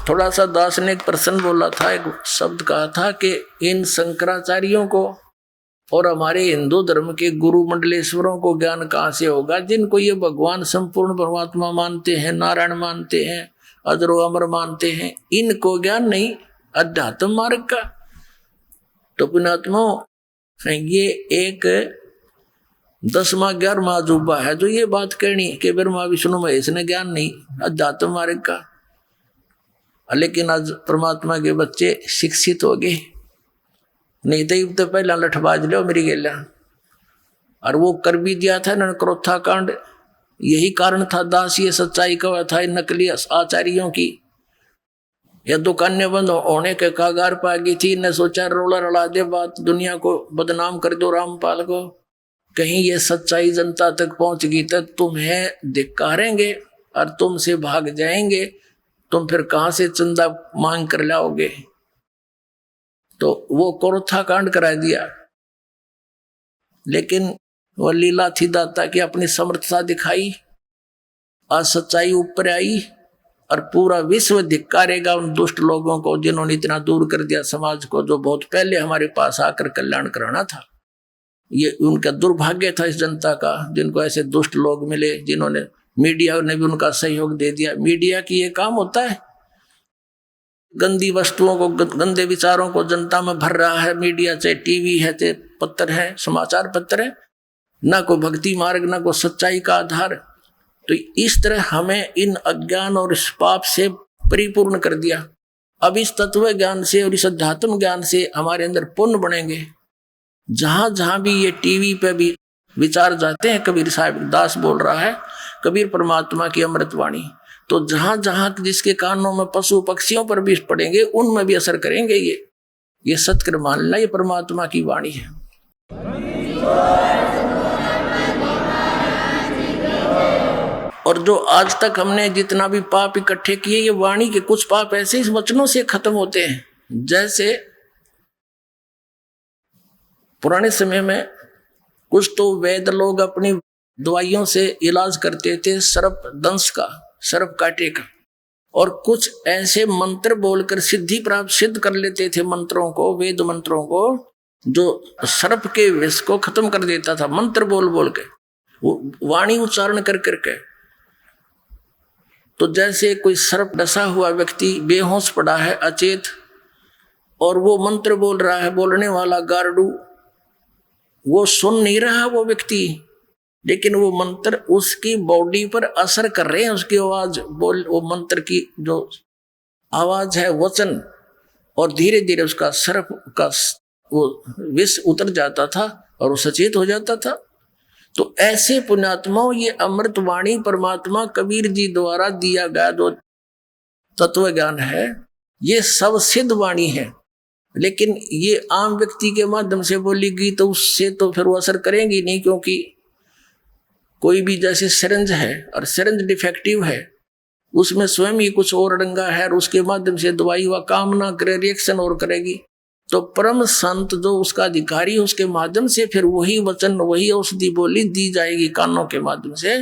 थोड़ा सा दास ने एक प्रश्न बोला था, एक शब्द कहा था कि इन शंकराचार्यों को और हमारे हिंदू धर्म के गुरु मंडलेश्वरों को ज्ञान कहाँ से होगा, जिनको ये भगवान संपूर्ण परमात्मा मानते हैं, नारायण मानते हैं, अजरो अमर मानते हैं, इनको ज्ञान नहीं अध्यात्म मार्ग का। तो पुण्यात्मा, ये एक 10वां 11वां अजूबा है जो ये बात कहनी कि ब्रह्मा विष्णु महेश ने ज्ञान नहीं अध्यात्म मार्ग का। लेकिन आज परमात्मा के बच्चे शिक्षित हो गए, नहीं तो पहला लठबाज लो मेरी गेला, और वो कर भी दिया था न क्रोथा कांड। यही कारण था दास ये सच्चाई का था नकली आचार्यों की। यह दुकानें बंद होने के कागार पा गई थी, ने सोचा रोला रला दे बात, दुनिया को बदनाम कर दो रामपाल को। कहीं ये सच्चाई जनता तक पहुंच गई तो तुम्हें धिक्कारेंगे और तुमसे भाग जाएंगे, तुम फिर कहां से चंदा मांग कर लाओगे। तो वो क्रोथा कांड करा दिया। लेकिन वह लीला थी दाता की, अपनी समर्थता दिखाई, आज सच्चाई ऊपर आई और पूरा विश्व धिक्कारेगा उन दुष्ट लोगों को जिन्होंने इतना दूर कर दिया समाज को, जो बहुत पहले हमारे पास आकर कल्याण कराना था। ये उनका दुर्भाग्य था इस जनता का, जिनको ऐसे दुष्ट लोग मिले, जिन्होंने मीडिया ने भी उनका सहयोग दे दिया। मीडिया की ये काम होता है, गंदी वस्तुओं को, गंदे विचारों को जनता में भर रहा है मीडिया, चाहे टीवी है, चाहे पत्र है, समाचार पत्र है। ना कोई भक्ति मार्ग, ना कोई सच्चाई का आधार। तो इस तरह हमें इन अज्ञान और इस पाप से परिपूर्ण कर दिया। अब इस तत्व ज्ञान से और इस अध्यात्म ज्ञान से हमारे अंदर पुण्य बनेंगे। जहां जहां भी ये टीवी पे भी विचार जाते हैं, कबीर साहब दास बोल रहा है कबीर परमात्मा की अमृतवाणी, तो जहां जहां जिसके कानों में पशु पक्षियों पर भी पड़ेंगे उनमें भी असर करेंगे। ये सत्कर मान लेना, ये परमात्मा की वाणी है। और जो आज तक हमने जितना भी पाप इकट्ठे किए, ये वाणी के कुछ पाप ऐसे इस वचनों से खत्म होते हैं। जैसे पुराने समय में कुछ तो वैद्य लोग अपनी दवाइयों से इलाज करते थे, सर्प दंश का, सर्प काटे का, और कुछ ऐसे मंत्र बोलकर सिद्धि प्राप्त सिद्ध कर लेते थे मंत्रों को, वेद मंत्रों को, जो सर्प के विष को खत्म कर देता था मंत्र बोल बोल के, वाणी उच्चारण कर करके। तो जैसे कोई सर्प डसा हुआ व्यक्ति बेहोश पड़ा है, अचेत, और वो मंत्र बोल रहा है, बोलने वाला गारडू वो सुन नहीं रहा वो व्यक्ति, लेकिन वो मंत्र उसकी बॉडी पर असर कर रहे हैं, उसकी आवाज बोल, वो मंत्र की जो आवाज है, वचन, और धीरे धीरे उसका सर्प का वो विष उतर जाता था और वो सचेत हो जाता था। तो ऐसे पुण्यात्माओं, ये अमृत वाणी परमात्मा कबीर जी द्वारा दिया गया जो तत्व ज्ञान है, ये सब सिद्ध वाणी है। लेकिन ये आम व्यक्ति के माध्यम से बोली गई तो उससे तो फिर वो असर करेंगी नहीं, क्योंकि कोई भी जैसे सिरंज है और सिरंज डिफेक्टिव है, उसमें स्वयं ही कुछ और डंगा है और उसके माध्यम से दवाई व काम ना करे, रिएक्शन और करेगी। तो परम संत जो उसका अधिकारी, उसके माध्यम से फिर वही वचन, वही औषधि बोली दी जाएगी कानों के माध्यम से,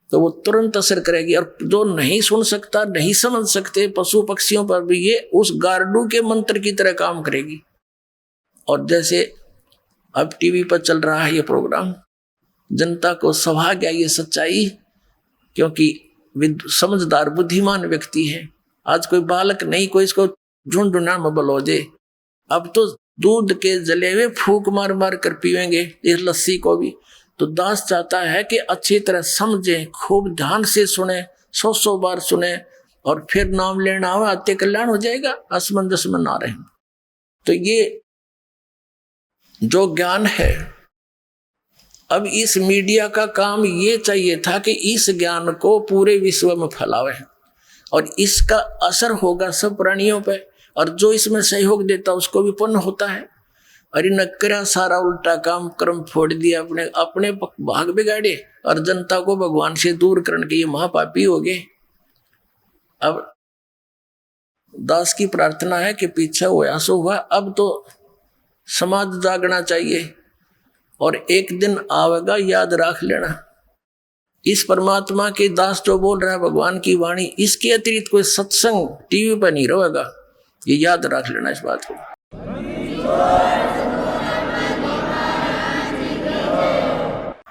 तो वो तुरंत असर करेगी। और जो नहीं सुन सकता, नहीं समझ सकते, पशु पक्षियों पर भी ये उस गारडू के मंत्र की तरह काम करेगी। और जैसे अब टीवी पर चल रहा है ये प्रोग्राम, जनता को सभा गया ये सच्चाई, क्योंकि समझदार बुद्धिमान व्यक्ति है। आज कोई बालक नहीं, कोई इसको ढूंढना में बलो दे। अब तो दूध के जले हुए फूक मार मार कर पीवेंगे इस लस्सी को भी। तो दास चाहता है कि अच्छी तरह समझें, खूब ध्यान से सुने, 100 बार सुने, और फिर नाम लेना हो, आते कल्याण हो जाएगा, असमंजस में ना रहे। तो ये जो ज्ञान है, अब इस मीडिया का काम ये चाहिए था कि इस ज्ञान को पूरे विश्व में फैलावे, और इसका असर होगा सब प्राणियों पे, और जो इसमें सहयोग देता उसको भी पुण्य होता है। अरे नकरा सारा उल्टा काम कर्म फोड़ दिया, अपने अपने भाग बिगाड़े और जनता को भगवान से दूर करने के ये महापापी हो गए। अब दास की प्रार्थना है कि पीछे हुआ सो हुआ, अब तो समाज जागना चाहिए, और एक दिन आवेगा, याद रख लेना। इस परमात्मा के दास जो बोल रहा है भगवान की वाणी, इसके अतिरिक्त कोई सत्संग टीवी पर नहीं रहेगा, ये याद रख लेना इस बात को।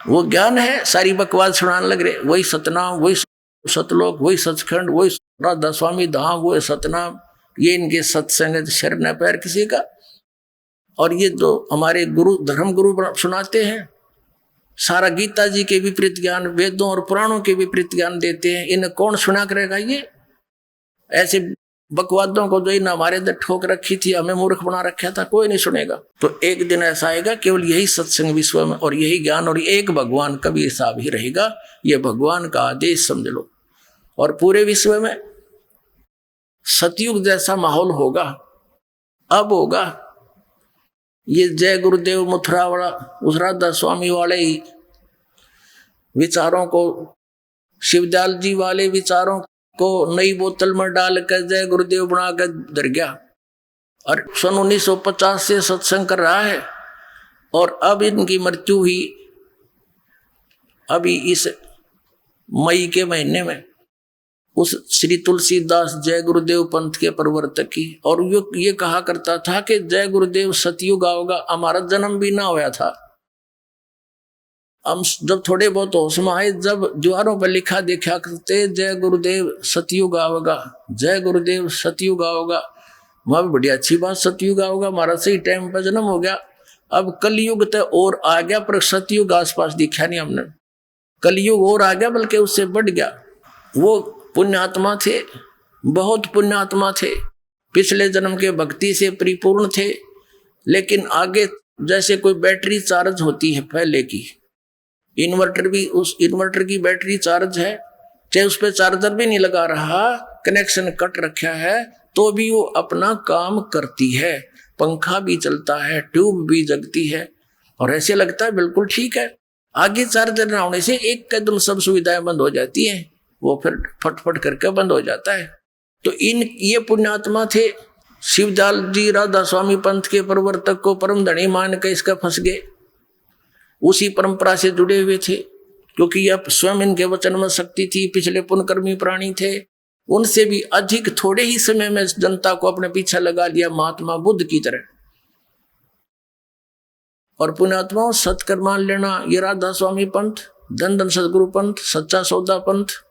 वो ज्ञान है, सारी बकवास सुनाने लग रहे, वही सतनाम, वही सतलोक, वही सचखंड, वही राधा स्वामी धाम, वही सतनाम, ये इनके सत्संग शरण पैर किसी का। और ये जो हमारे गुरु, धर्म गुरु सुनाते हैं, सारा गीता जी के विपरीत ज्ञान, वेदों और पुराणों के विपरीत ज्ञान देते हैं। इन्हें कौन सुना करेगा? ये ऐसे बकवादों को जो इन हमारे अंदर ठोक रखी थी, हमें मूर्ख बना रखा था, कोई नहीं सुनेगा। तो एक दिन ऐसा आएगा केवल यही सत्संग विश्व में, और यही ज्ञान, और एक भगवान कबीर साहब ही रहेगा। ये भगवान का आदेश समझ लो। और पूरे विश्व में सतयुग जैसा माहौल होगा, अब होगा। ये जय गुरुदेव मथुरा वाला, उस राधा स्वामी वाले ही विचारों को, शिवदयाल जी वाले विचारों को नई बोतल में डालकर जय गुरुदेव बनाकर धर गया, और सन 1950 से सत्संग कर रहा है। और अब इनकी मृत्यु हुई अभी इस मई के महीने में, उस श्री तुलसीदास जय गुरुदेव पंथ के प्रवर्तक की। और ये कहा करता था कि जय गुरुदेव सतयुग आओगा, हमारा जन्म भी ना होया था। हम जब थोड़े बहुत होश में आए, जब द्वारों पर लिखा देखा करते जय गुरुदेव सतयुग आओगा, जय गुरुदेव सतयुग आओगा। वहां भी बड़ी अच्छी बात, सतयुग आओगा, हमारा सही टाइम पर जन्म हो गया। अब कलयुग तो और आ गया, पर सतयुग आसपास दिखा नहीं हमने। कलयुग और आ गया, बल्कि उससे बढ़ गया। वो पुण्यात्मा थे, बहुत पुण्यात्मा थे, पिछले जन्म के भक्ति से परिपूर्ण थे, लेकिन आगे जैसे कोई बैटरी चार्ज होती है पहले की, इन्वर्टर भी, उस इन्वर्टर की बैटरी चार्ज है, चाहे उस पर चार्जर भी नहीं लगा रहा, कनेक्शन कट रखा है, तो भी वो अपना काम करती है, पंखा भी चलता है, ट्यूब भी जगती है, और ऐसे लगता है बिल्कुल ठीक है। आगे चार्जर न होने से एक कदम सब सुविधाएं बंद हो जाती हैं, वो फिर फटफट करके बंद हो जाता है। तो ये पुण्यात्मा थे। शिवदयाल जी राधा स्वामी पंथ के प्रवर्तक को परम धनी मान के इसका फंस गए, उसी परंपरा से जुड़े हुए थे, क्योंकि यह स्वयं इनके वचन में शक्ति थी, पिछले पुण्यकर्मी प्राणी थे, उनसे भी अधिक थोड़े ही समय में जनता को अपने पीछे लगा लिया, महात्मा बुद्ध की तरह। और पुण्यात्माओं, सत्कर्म मान लेना, ये राधा स्वामी पंथ, धन धन सदगुरु पंथ, सच्चा सौदा पंथ,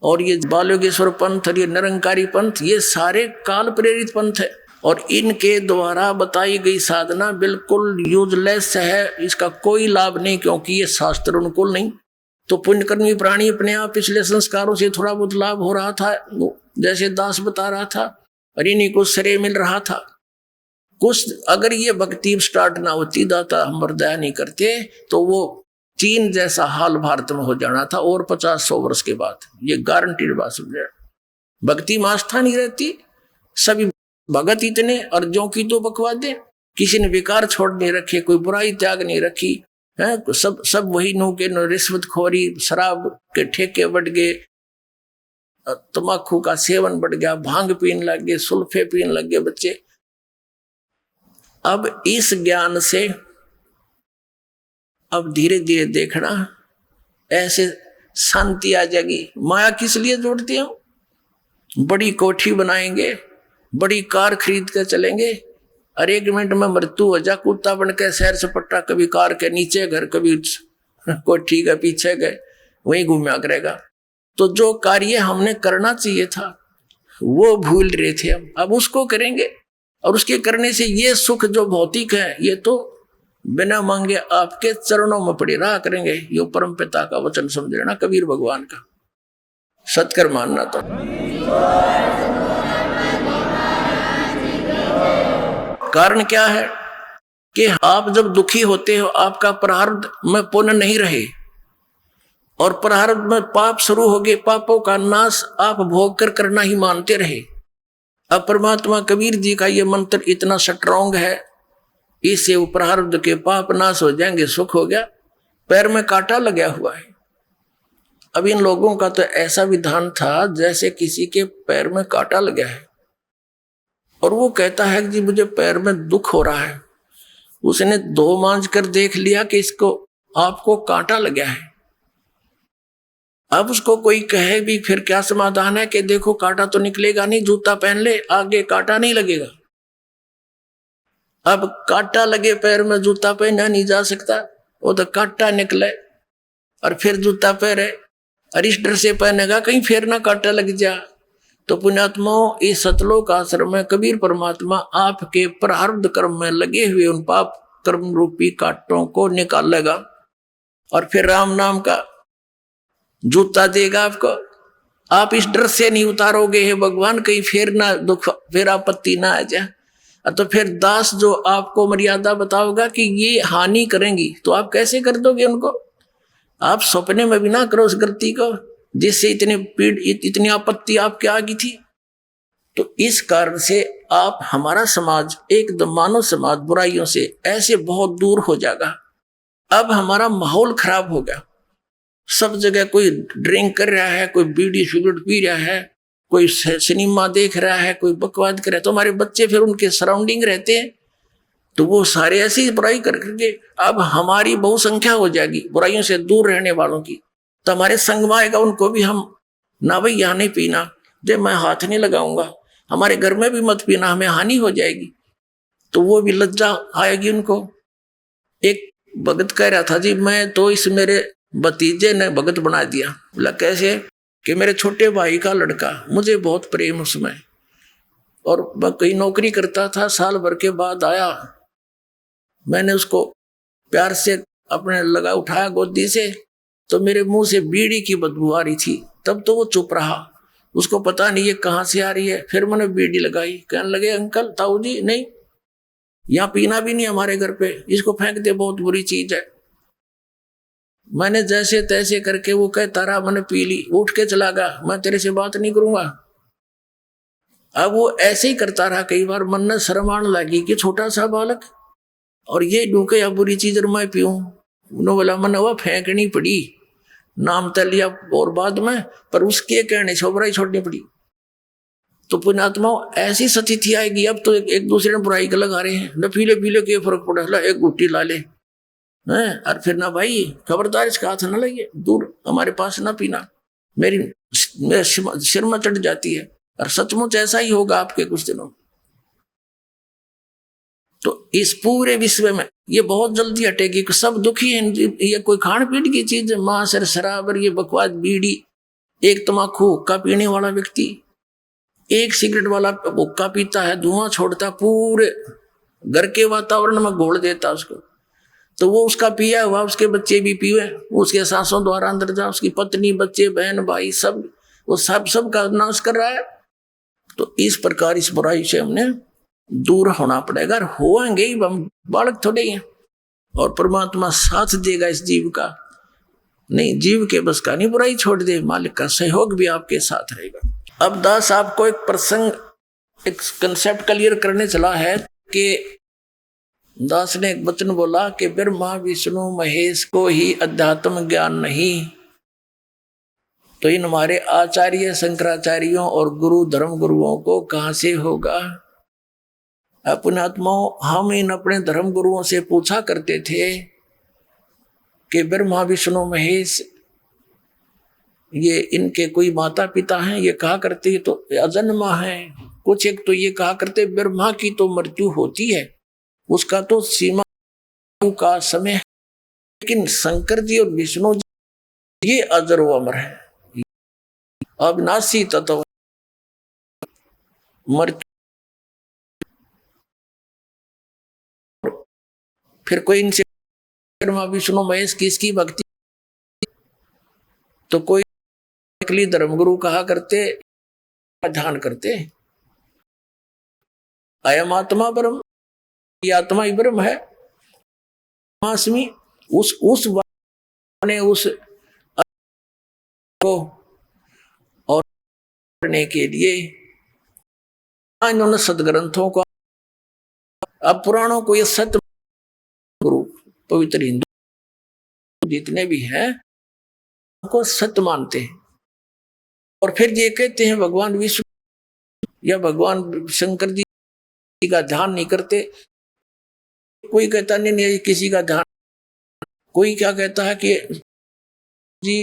और ये बालयोगेश्वर पंथ और ये निरंकारी पंथ, ये सारे काल प्रेरित पंथ है, और इनके द्वारा बताई गई साधना बिल्कुल यूजलेस है, इसका कोई लाभ नहीं, क्योंकि ये शास्त्र अनुकूल नहीं। तो पुण्यकर्मी प्राणी अपने आप पिछले संस्कारों से थोड़ा बहुत लाभ हो रहा था, जैसे दास बता रहा था, और इन्हीं को श्रेय मिल रहा था कुछ। अगर ये भक्ति स्टार्ट ना होती, दाता हम पर दया नहीं करते, तो वो चीन जैसा हाल भारत में हो जाना था, और 50-100 वर्ष के बाद, ये गारंटीड बात समझे। भक्ति में आस्था नहीं रहती, सभी भगत इतने और जो की तो बकवा दे, किसी ने विकार छोड़ नहीं रखे, कोई बुराई त्याग नहीं रखी है, सब वही नो के नो, रिश्वतखोरी, शराब के ठेके बढ़ गए, तम्बाकू का सेवन बढ़ गया, भांग पीने लग गए, सुल्फे पीने लग गए बच्चे। अब इस ज्ञान से अब धीरे धीरे देखना, ऐसे शांति आ जाएगी। माया किस लिए जोड़ती हूं? बड़ी कोठी बनाएंगे, बड़ी कार खरीद कर चलेंगे, और 1 मिनट में मृत्यु हो जा, कुत्ता बन के शहर से पट्टा, कभी कार के नीचे घर, कभी कोठी के पीछे गए, वही घूमया करेगा। तो जो कार्य हमने करना चाहिए था वो भूल रहे थे हम, अब उसको करेंगे, और उसके करने से ये सुख जो भौतिक है, ये तो बिना मांगे आपके चरणों में पड़ी रहा करेंगे। ये परम पिता का वचन समझ लेना, कबीर भगवान का। सत्कर्म मानना तो कारण क्या है कि आप जब दुखी होते हो, आपका प्रारब्ध में पुण्य नहीं रहे, और प्रारब्ध में पाप शुरू हो गए, पापों का नाश आप भोग कर करना ही मानते रहे। अब परमात्मा कबीर जी का ये मंत्र इतना स्ट्रॉन्ग है, इससे वो प्रारब्ध के पाप नाश हो जाएंगे, सुख हो गया। पैर में कांटा लगा हुआ है, अब इन लोगों का तो ऐसा विधान था जैसे किसी के पैर में कांटा लगा है, और वो कहता है कि जी मुझे पैर में दुख हो रहा है। उसने 2 मांझ कर देख लिया कि इसको आपको कांटा लगा है। अब उसको कोई कहे भी फिर क्या समाधान है कि देखो कांटा तो निकलेगा नहीं, जूता पहन ले, आगे कांटा नहीं लगेगा। अब कांटा लगे पैर में, जूता पहना नहीं जा सकता, वो तो कांटा निकले और फिर जूता पहने, और इस डर से पहनेगा कहीं फिर ना कांटा लग जा। तो पुण्यात्माओं, इस सतलोक आश्रम में कबीर परमात्मा आपके प्रारब्ध कर्म में लगे हुए उन पाप कर्म रूपी कांटों को निकालेगा, और फिर राम नाम का जूता देगा आपको। आप इस डर से नहीं उतारोगे हे भगवान, कहीं फिर ना दुख, फिर आपत्ति ना आ जाए। तो फिर दास जो आपको मर्यादा बताओगा कि ये हानि करेंगी, तो आप कैसे कर दोगे उनको? आप सपने में भी ना करो उस गलती को जिससे इतने पीड़, इतनी आपत्ति आपके आ गई थी। तो इस कारण से आप, हमारा समाज एकदम मानव समाज बुराइयों से ऐसे बहुत दूर हो जाएगा। अब हमारा माहौल खराब हो गया, सब जगह कोई ड्रिंक कर रहा है, कोई बीड़ी सिगरेट पी रहा है, कोई सिनेमा देख रहा है, कोई बकवाद कर रहा है। तो हमारे बच्चे फिर उनके सराउंडिंग रहते हैं, तो वो सारे ऐसी बुराई करके अब हमारी बहुसंख्या हो जाएगी बुराइयों से दूर रहने वालों की। तो हमारे संग में आएगा, उनको भी हम ना भाई यहाँ नहीं पीना, जब मैं हाथ नहीं लगाऊंगा, हमारे घर में भी मत पीना, हमें हानि हो जाएगी। तो वो भी लज्जा आएगी उनको। एक भगत कह रहा था जी, मैं तो इस मेरे भतीजे ने भगत बना दिया। बोला कैसे? कि मेरे छोटे भाई का लड़का, मुझे बहुत प्रेम उसमें, और वह कहीं नौकरी करता था, साल भर के बाद आया मैंने उसको प्यार से अपने लगा उठाया गोदी से, तो मेरे मुंह से बीड़ी की बदबू आ रही थी। तब तो वो चुप रहा, उसको पता नहीं ये कहाँ से आ रही है। फिर मैंने बीड़ी लगाई, कहने लगे अंकल ताऊ जी नहीं, यहाँ पीना भी नहीं हमारे घर पे, इसको फेंक दे, बहुत बुरी चीज है। मैंने जैसे तैसे करके वो कह तारा मैंने पी ली, उठ के चला गया, मैं तेरे से बात नहीं करूंगा। अब वो ऐसे ही करता रहा। कई बार मन में शर्म आने लगी कि छोटा सा बालक और ये ढूके या बुरी चीज और मैं पीऊं। उन्होंने बोला मन वह फेंकनी पड़ी, नाम तो लिया और बाद में, पर उसके कहने से बुराई छोड़नी पड़ी। तो पुण्यात्मा ऐसी स्थिति आएगी, अब तो एक दूसरे ने बुराई का लगा रहे हैं, न पीले पीले के फर्क पड़ा, ला एक गुट्टी ला ले हैं, और फिर ना भाई खबरदार इसका हाथ ना लगे, दूर हमारे पास ना पीना, मेरे सिर में चढ़ जाती है। और सचमुच ऐसा ही होगा आपके कुछ दिनों। तो इस पूरे विश्व में ये बहुत जल्दी हटेगी, सब दुखी हैं। ये कोई खान पीन की चीज है, मांस शराब और ये बकवास बीड़ी, एक तम्बाकू हुक्का पीने वाला व्यक्ति, एक सिगरेट वाला हुक्का पीता है, धुआं छोड़ता, पूरे घर के वातावरण में घोल देता उसको। तो वो उसका पिया हुआ उसके बच्चे भी पिए, उसके सांसों द्वारा अंदर जा, उसकी पत्नी बच्चे बहन भाई सब, वो सब का नाश कर रहा है। तो इस प्रकार इस बुराई से हमने दूर होना पड़ेगा। और होंगे ही, हम बालक थोड़े हैं, और परमात्मा साथ देगा इस जीव का। नहीं, जीव के बस का नहीं, बुराई छोड़ दे, मालिक का सहयोग भी आपके साथ रहेगा। अब दास आपको एक प्रसंग, एक कंसेप्ट क्लियर करने चला है कि दास ने एक वचन बोला कि ब्रह्मा विष्णु महेश को ही अध्यात्म ज्ञान नहीं, तो इन हमारे आचार्य शंकराचार्यों और गुरु धर्म गुरुओं को कहां से होगा। अपने आत्माओं, हम इन अपने धर्म गुरुओं से पूछा करते थे कि ब्रह्मा विष्णु महेश ये इनके कोई माता पिता हैं, ये कहा करते तो अजन्मा है। कुछ एक तो ये कहा करते ब्रह्मा की तो मृत्यु होती है, उसका तो सीमा का समय है, लेकिन शंकर जी और विष्णु जी ये अजर व अमर है, अविनाशी तत्व। मृत्यु फिर कोई इनसे ब्रह्मा विष्णु महेश किसकी भक्ति, तो कोई नकली धर्मगुरु कहा करते, ध्यान करते अयम आत्मा ब्रह्म, ये आत्मा ही ब्रह्म है, आत्मास्मि। उस ने उस को और करने के लिए इन्होंने सदग्रंथों को, अब पुराणों को, ये सत्य गुरु पवित्र हिंदू जितने भी हैं उनको सत्य मानते हैं। और फिर ये कहते हैं भगवान विष्णु या भगवान शंकर जी का ध्यान नहीं करते। कोई कहता नहीं किसी का ध्यान, कोई क्या कहता है कि जी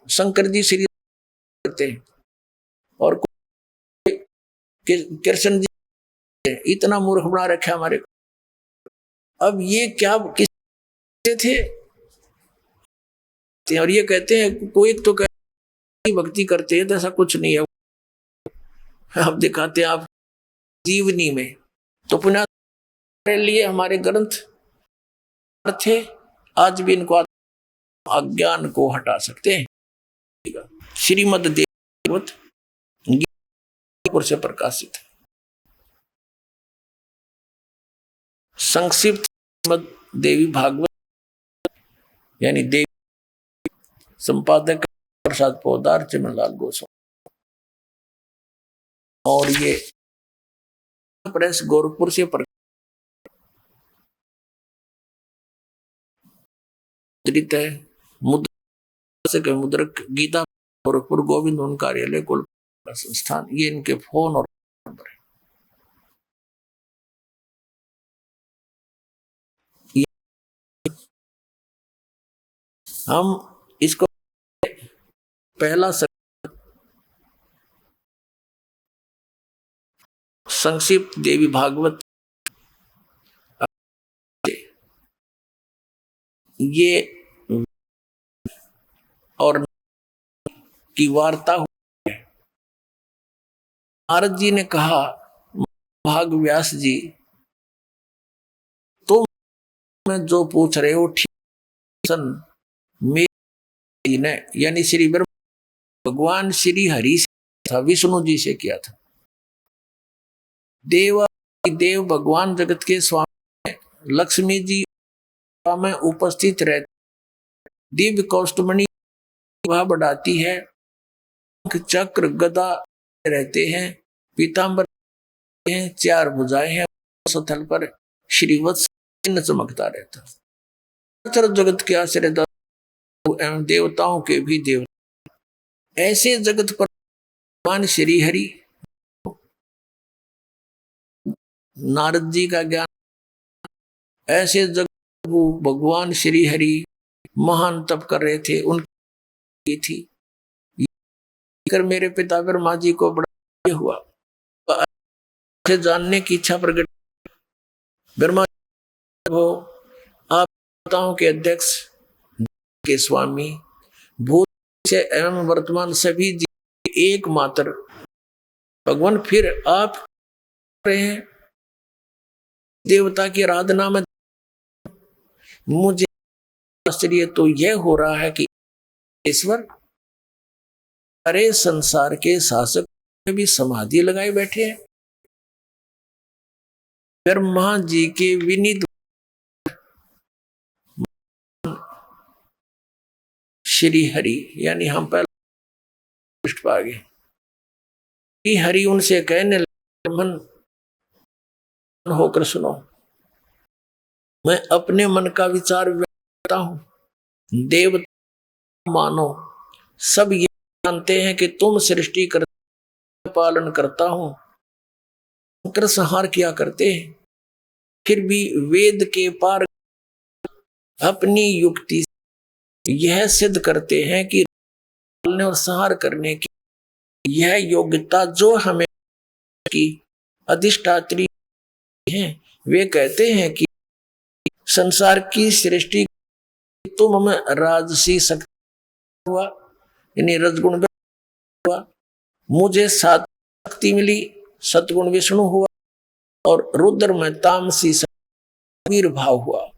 शंकर जी श्री करते हैं, और कृष्ण जी, इतना मूर्ख बना रखा हमारे को। अब ये क्या किस थे, और ये कहते हैं कोई तो भक्ति करते हैं, तो ऐसा कुछ नहीं है। आप दिखाते हैं आप जीवनी में, तो पुनः हमारे लिए हमारे ग्रंथ थे, आज भी इनको अज्ञान को हटा सकते हैं। श्रीमद् देवी से प्रकाशित संक्षिप्त श्रीमद् देवी भागवत, यानी देवी, संपादक प्रसाद पोदार चिमनलाल गोस्वामी, और ये प्रेस गोरखपुर से मुद्रित है। मुद्रक गीता गोरखपुर गोविंद उन कार्यालय कोलकाता संस्थान, ये इनके फोन और नंबर है। हम इसको पहला संक्षिप्त देवी भागवत, ये और की वार्ता हुई है। नारद जी ने कहा भाग व्यास जी, में जो पूछ रहे हो ठीक सन मेरी ने यानी श्री ब्रह्मा भगवान श्री हरि से था, विष्णु जी से किया था। देव भगवान जगत के स्वामी लक्ष्मी जी में उपस्थित रहते, दिव्य कौस्तुभमणि वह बढ़ाती है, चक्र गदा रहते हैं, पीताम्बर हैं, चार भुजाएं हैं, स्थल पर श्रीवत्स चिन्ह चमकता रहता। चर जगत के आश्रयदाता एवं देवताओं के भी देवता, ऐसे जगत पर भगवान श्री हरि नारद जी का ज्ञान, ऐसे जगत भगवान श्री हरि महान तप कर रहे थे, उनकी थी कर मेरे पिता ब्रह्मा जी को बड़ा हुआ, से जानने की इच्छा प्रकट। ब्रह्मा हो आप देवताओं के अध्यक्ष के स्वामी, भूत से एवं वर्तमान सभी जीव एकमात्र भगवान, फिर आप रहे हैं देवता की आराधना में। मुझे आश्चर्य तो यह हो रहा है कि ईश्वर अरे संसार के शासक में भी समाधि लगाए बैठे हैं। ब्रह्मा जी के विनीत श्री हरि, यानी हम पहले पृष्ठ पा गए, श्री हरि उनसे कहने लगे, मन होकर सुनो, मैं अपने मन का विचार व्यक्त करता हूं, देवता मानो सब ये जानते हैं कि तुम सृष्टि कर पालन करता हूं, कर संहार किया करते हैं, फिर भी वेद के पार अपनी युक्ति से यह सिद्ध करते हैं कि पालने और संहार करने की यह योग्यता जो हमें की अधिष्ठात्री है। वे कहते हैं कि संसार की सृष्टि तुम हमें राजसी शक्ति हुआ, यानी रजगुण हुआ, मुझे सात शक्ति मिली, सतगुण विष्णु हुआ, और रुद्र में तामसी वीर भाव हुआ।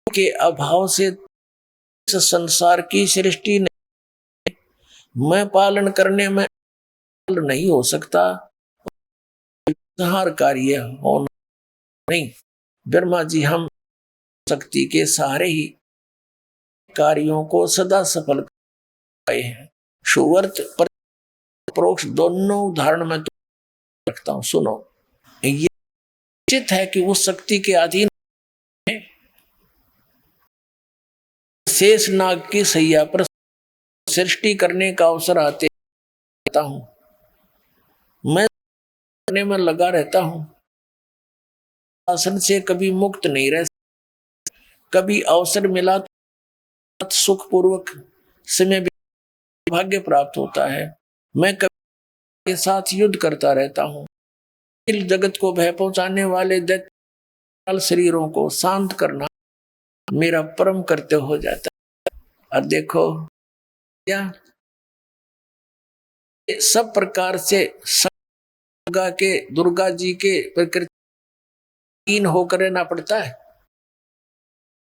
के अभाव से संसार की सृष्टि मैं पालन करने में नहीं हो सकता, संहार कार्य होना नहीं। ब्रह्मा जी हम शक्ति के सहारे ही कार्यों को सदा सफल पाए हैं। सुवर्त परोक्ष दोनों उदाहरण में तो रखता हूं, सुनो। ये निश्चित है कि उस शक्ति के अधीन शेष नाग की सैया पर सृष्टि करने का अवसर आते रहता हूं, मैं करने में लगा रहता हूं, शासन से कभी मुक्त नहीं रह, कभी अवसर मिला तो सुखपूर्वक समय भाग्य प्राप्त होता है। मैं कभी के साथ युद्ध करता रहता हूं, जगत को भय पहुंचाने वाले दैत्य शरीरों को शांत करना मेरा परम कर्तव्य हो जाता है। और देखो क्या सब प्रकार से दुर्गा जी के प्रकृति होकर रहना पड़ता है।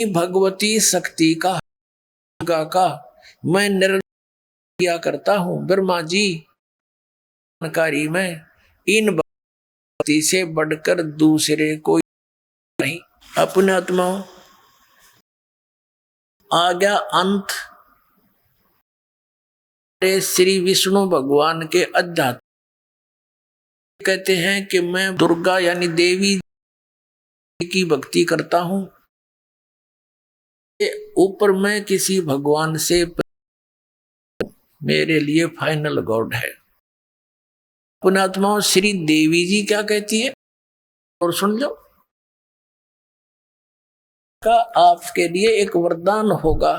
भगवती शक्ति का मैं निर्णय किया करता हूं। ब्रह्मा जी जानकारी में इन भक्ति से बढ़कर दूसरे कोई नहीं। अपने आत्माओं आ गया अंत श्री विष्णु भगवान के अध्यात्म कहते हैं कि मैं दुर्गा यानी देवी की भक्ति करता हूं, ऊपर मैं किसी भगवान से मेरे लिए फाइनल गॉड है। पुणात्मा श्री देवी जी क्या कहती है और सुन लो, का आपके लिए एक वरदान होगा,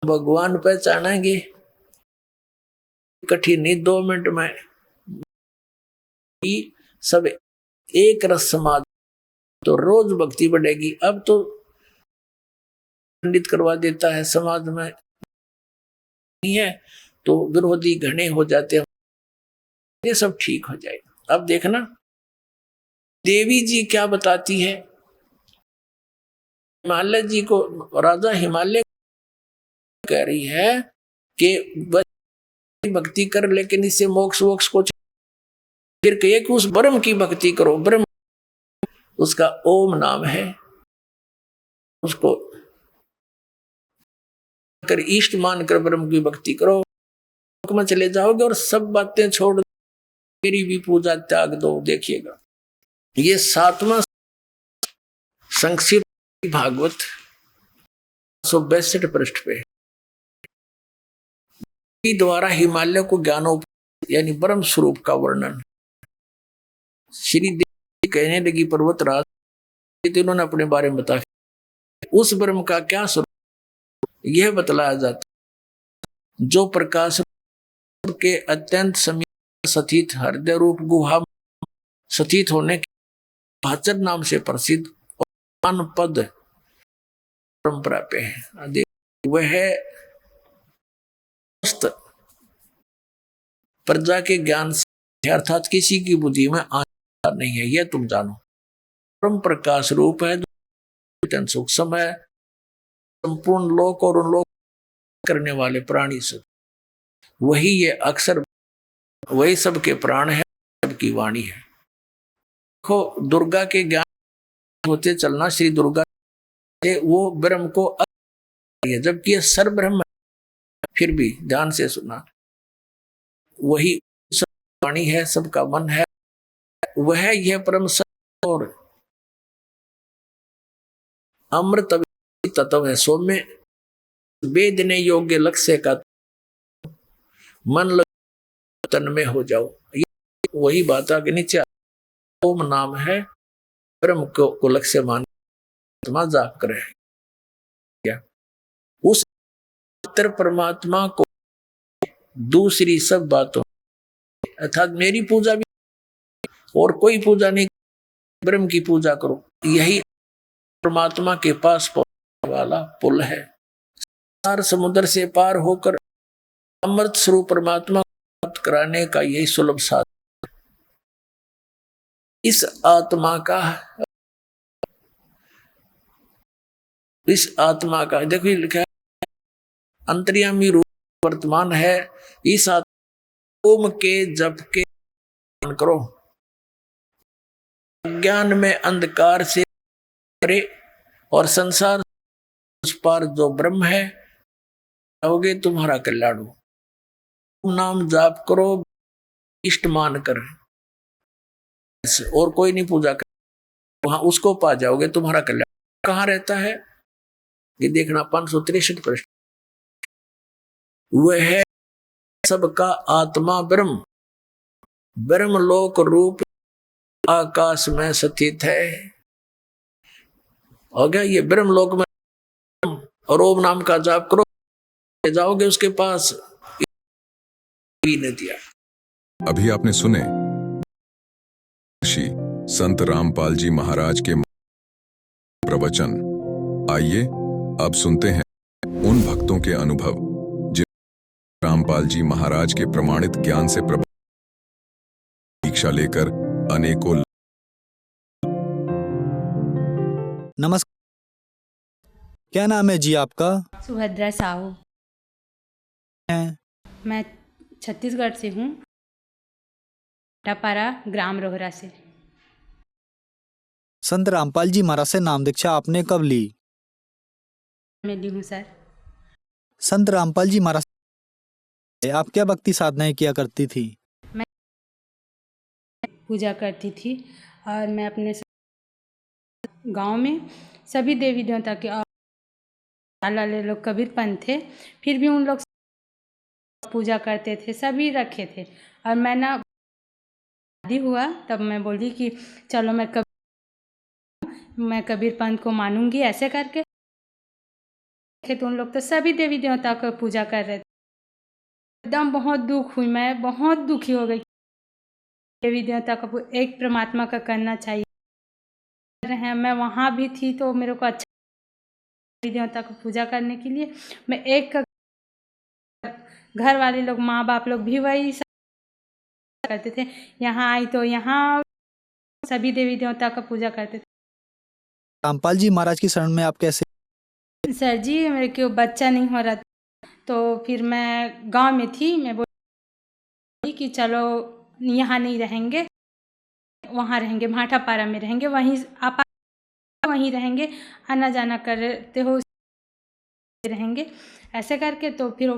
भगवान पहचानेंगे कठिन नहीं, 2 मिनट में सब एक रस समाज तो रोज भक्ति बढ़ेगी। अब तो पंडित करवा देता है, समाज में नहीं है तो विरोधी घने हो जाते हैं, ये सब ठीक हो जाएगा। अब देखना देवी जी क्या बताती है, हिमालय जी को राजा हिमालय कह रही है कि भक्ति कर, लेकिन इससे मोक्ष वोक्ष को फिर कहिए कि उस ब्रह्म की भक्ति करो। ब्रह्म उसका ओम नाम है, उसको कर इष्ट मानकर ब्रह्म की भक्ति करो, में चले जाओगे और सब बातें छोड़ मेरी भी पूजा त्याग दो। देखिएगा ये 7वां संक्षिप्त भागवत 162 पृष्ठ पे द्वारा हिमालय को ज्ञानो यानी ब्रह्म स्वरूप का वर्णन श्री देवी कहने लगी पर्वतराज, उन्होंने अपने बारे में बताया उस ब्रह्म का क्या स्वरूप यह बतलाया जाता जो प्रकाश के अत्यंत समीप स्थित हृदय रूप गुहा स्थित होने के भाचर नाम से प्रसिद्ध और पद परंपरा पे है। वह प्रजा के ज्ञान से अर्थात किसी की बुद्धि में आना नहीं है, यह तुम जानो। परम प्रकाश रूप है जो सूक्ष्म है, संपूर्ण लोक और उन लोक करने वाले प्राणी से वही ये अक्षर, वही सबके प्राण है, सबकी वाणी है। देखो दुर्गा के ज्ञान होते चलना, श्री दुर्गा वो ब्रह्म को है जबकि ये सर ब्रह्म है, फिर भी ध्यान से सुना, वही सब वाणी है, सबका मन है, वह यह परम सत्य और अमृत तत्व है। सौम्य वेदने योग्य लक्ष्य का मन लग तन में हो जाओ, वही बात आगे नीचे ओम नाम है, ब्रह्म को लक्ष्य मान जाप करे। क्या उस परमात्मा को दूसरी सब बातों अर्थात मेरी पूजा भी और कोई पूजा नहीं, ब्रह्म की पूजा करो, यही परमात्मा के पास पहुंचने वाला पुल है। सार समुद्र से पार होकर अमृत स्वरूप परमात्मा प्राप्त कराने का यही सुलभ साधन। इस आत्मा का देखो लिखा है अंतर्यामी रूप वर्तमान है। इस ओम के जप के करो, ज्ञान में अंधकार से करे और संसार उस पार जो ब्रह्म है होगे तुम्हारा कल्याण हो। नाम जाप करो इष्ट मान कर, और कोई नहीं पूजा कर, वहां उसको पा जाओगे, तुम्हारा कल्याण कहाँ रहता है ये देखना। 563 पृष्ठ। वह है सबका आत्मा ब्रह्म, ब्रह्म लोक रूप आकाश में स्थित है। हो गया ये ब्रह्म लोक में, और ओम नाम का जाप करो जाओगे उसके पास। दिया अभी आपने सुने श्री संत रामपाल जी महाराज के प्रवचन। आइए अब सुनते हैं उन भक्तों के अनुभव जिन रामपाल जी महाराज के प्रमाणित ज्ञान से दीक्षा लेकर अनेकों। नमस्कार, क्या नाम है जी आपका? सुभद्रा साहू है। मैं छत्तीसगढ़ से हूँ, टापारा ग्राम रोहरा से। संत रामपाल जी महाराज से नाम दीक्षा आपने कब ली? मैं ली हूँ सर। संत रामपाल जी महाराज आप क्या भक्ति साधनाएं किया करती थी? मैं पूजा करती थी और मैं अपने गांव में सभी देवी देवता के वाले लोग कबीर पंथ थे, फिर भी उन लोग पूजा करते थे, सभी रखे थे। और मैं ना शादी हुआ तब मैं बोली कि चलो मैं कबीर पंथ को मानूंगी, ऐसे करके तो उन लोग तो सभी देवी देवता को पूजा कर रहे थे। एकदम बहुत दुख हुई, मैं बहुत दुखी हो गई। देवी देवता को एक परमात्मा का करना चाहिए। मैं वहाँ भी थी तो मेरे को अच्छा देवी देवता को पूजा करने के लिए मैं एक घर वाले लोग माँ बाप लोग भी वही करते थे। यहाँ आई तो यहाँ सभी देवी देवता का पूजा करते थे। रामपाल जी महाराज की शरण में आप कैसे? सर जी मेरे को बच्चा नहीं हो रहा था, तो फिर मैं गांव में थी, मैं बोली कि चलो यहाँ नहीं रहेंगे, वहाँ रहेंगे, भाटापारा में रहेंगे, वहीं आप वहीं रहेंगे, आना जाना करते हो रहेंगे, ऐसे करके। तो फिर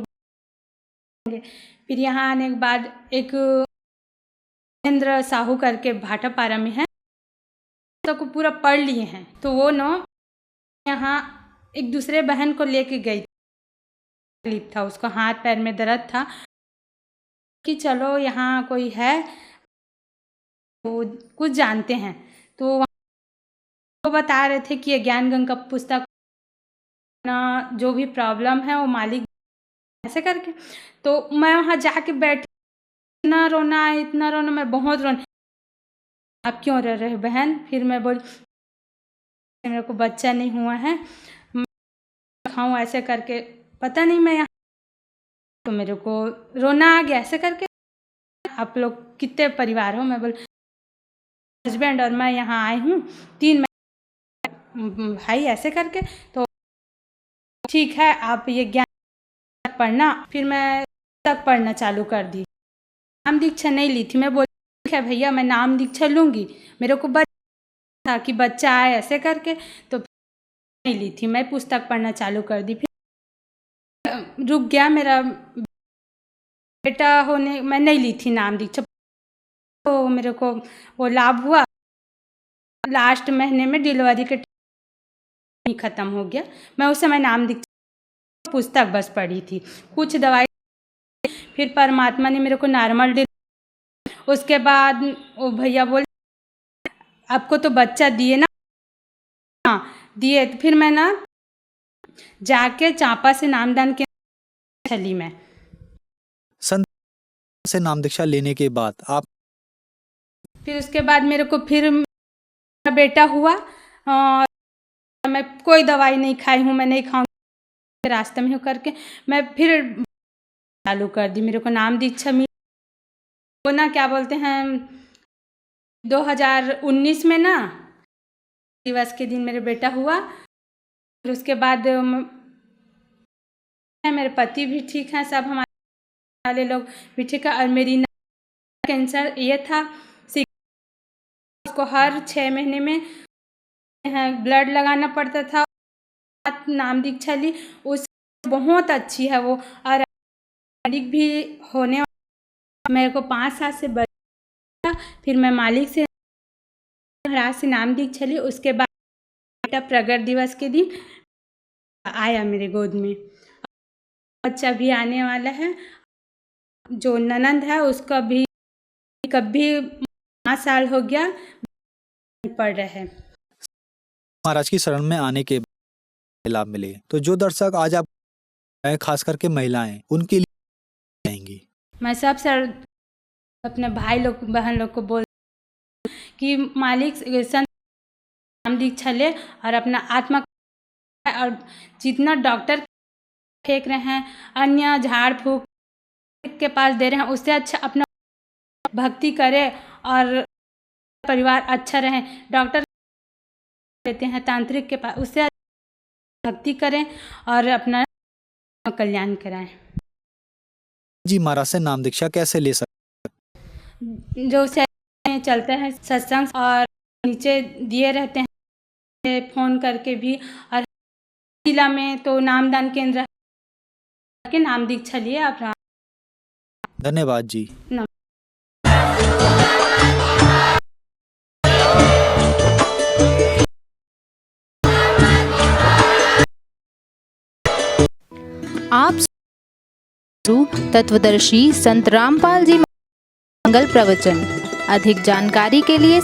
यहाँ आने के बाद एक महेंद्र साहू करके भाटापारा में है, तो को पूरा पढ़ लिए हैं, तो वो न यहाँ एक दूसरे बहन को लेके गई, तकलीफ था, उसको हाथ पैर में दर्द था, कि चलो यहाँ कोई है वो कुछ जानते हैं, तो वो बता रहे थे कि ये ज्ञान गंगा पुस्तक ना जो भी प्रॉब्लम है वो मालिक ऐसे करके। तो मैं वहाँ जाके बैठी, इतना रोना, मैं बहुत रोना, आप क्यों रो रहे हो बहन? फिर मैं बोली मेरे को बच्चा नहीं हुआ है, मैं खाऊं ऐसे करके, पता नहीं मैं यहाँ, तो मेरे को रोना आ गया ऐसे करके। आप लोग कितने परिवार हो? मैं बोल हस्बैंड और मैं यहाँ आई हूँ, 3 भाई ऐसे करके। तो ठीक है आप ये ज्ञान पढ़ना। फिर मैं तक पढ़ना चालू कर दी। नाम दीक्षा नहीं ली थी, मैं बोली ठीक है भैया मैं नाम दीक्षा लूँगी, मेरे को था कि बच्चा आए ऐसे करके, तो नहीं ली थी, मैं पुस्तक पढ़ना चालू कर दी। फिर रुक गया मेरा बेटा होने, मैं नहीं ली थी नाम दीक्षा, तो मेरे को वो लाभ हुआ, लास्ट महीने में डिलीवरी के ख़त्म हो गया। मैं उस समय नाम दीक्षा पुस्तक बस पढ़ी थी, कुछ दवाई, फिर परमात्मा ने मेरे को नॉर्मल डिलीवरी। उसके बाद वो भैया बोले आपको तो बच्चा दिए ना, हाँ दिए। तो फिर मैं ना जाके चांपा से नामदान के चली मैं। संत से नाम दीक्षा लेने के बाद आप फिर उसके बाद मेरे को फिर बेटा हुआ, और मैं कोई दवाई नहीं खाई हूँ, मैं नहीं खाऊंगी रास्ते में हूँ करके मैं फिर चालू कर दी। मेरे को नाम दीक्षा मिली, वो ना क्या बोलते हैं 2019 में ना दिवस के दिन मेरे बेटा हुआ। फिर उसके बाद मेरे पति भी ठीक हैं, सब हमारे वाले लोग भी ठीक है। और मेरी कैंसर ये था, उसको हर 6 महीने में ब्लड लगाना पड़ता था, नाम दीक्षा ली, उस बहुत अच्छी है वो। और भी होने मेरे को 5 साल से बचा, फिर मैं मालिक से महाराज से नाम दीक्षा ली। उसके बाद बेटा प्रगट दिवस के दिन आया मेरे गोद में, बच्चा भी आने वाला है। जो ननंद है उसका भी कभी 5 साल हो गया पढ़ रहे हैं। महाराज की शरण में आने के लाभ मिले, तो जो दर्शक आज आप खास करके महिलाएं उनके लिए कहेंगी? मैं सब सर अपने भाई लोग बहन लोग को बोल कि मालिक संत नाम दीक्षा ले और अपना आत्मा, और जितना डॉक्टर फेंक रहे हैं अन्य झाड़ फूक के पास दे रहे हैं, उससे अच्छा अपना भक्ति करे और परिवार अच्छा रहे। डॉक्टर देते हैं तांत्रिक के पास, उससे भक्ति करें और अपना कल्याण कराएं। जी महाराज से नाम दीक्षा कैसे ले सकते? जो चलते हैं सत्संग और नीचे दिए रहते हैं फोन करके भी, और जिला में तो नामदान केंद्र के नाम दीक्षा लिए आप। धन्यवाद जी। आप तत्वदर्शी संत रामपाल जी मंगल प्रवचन। अधिक जानकारी के लिए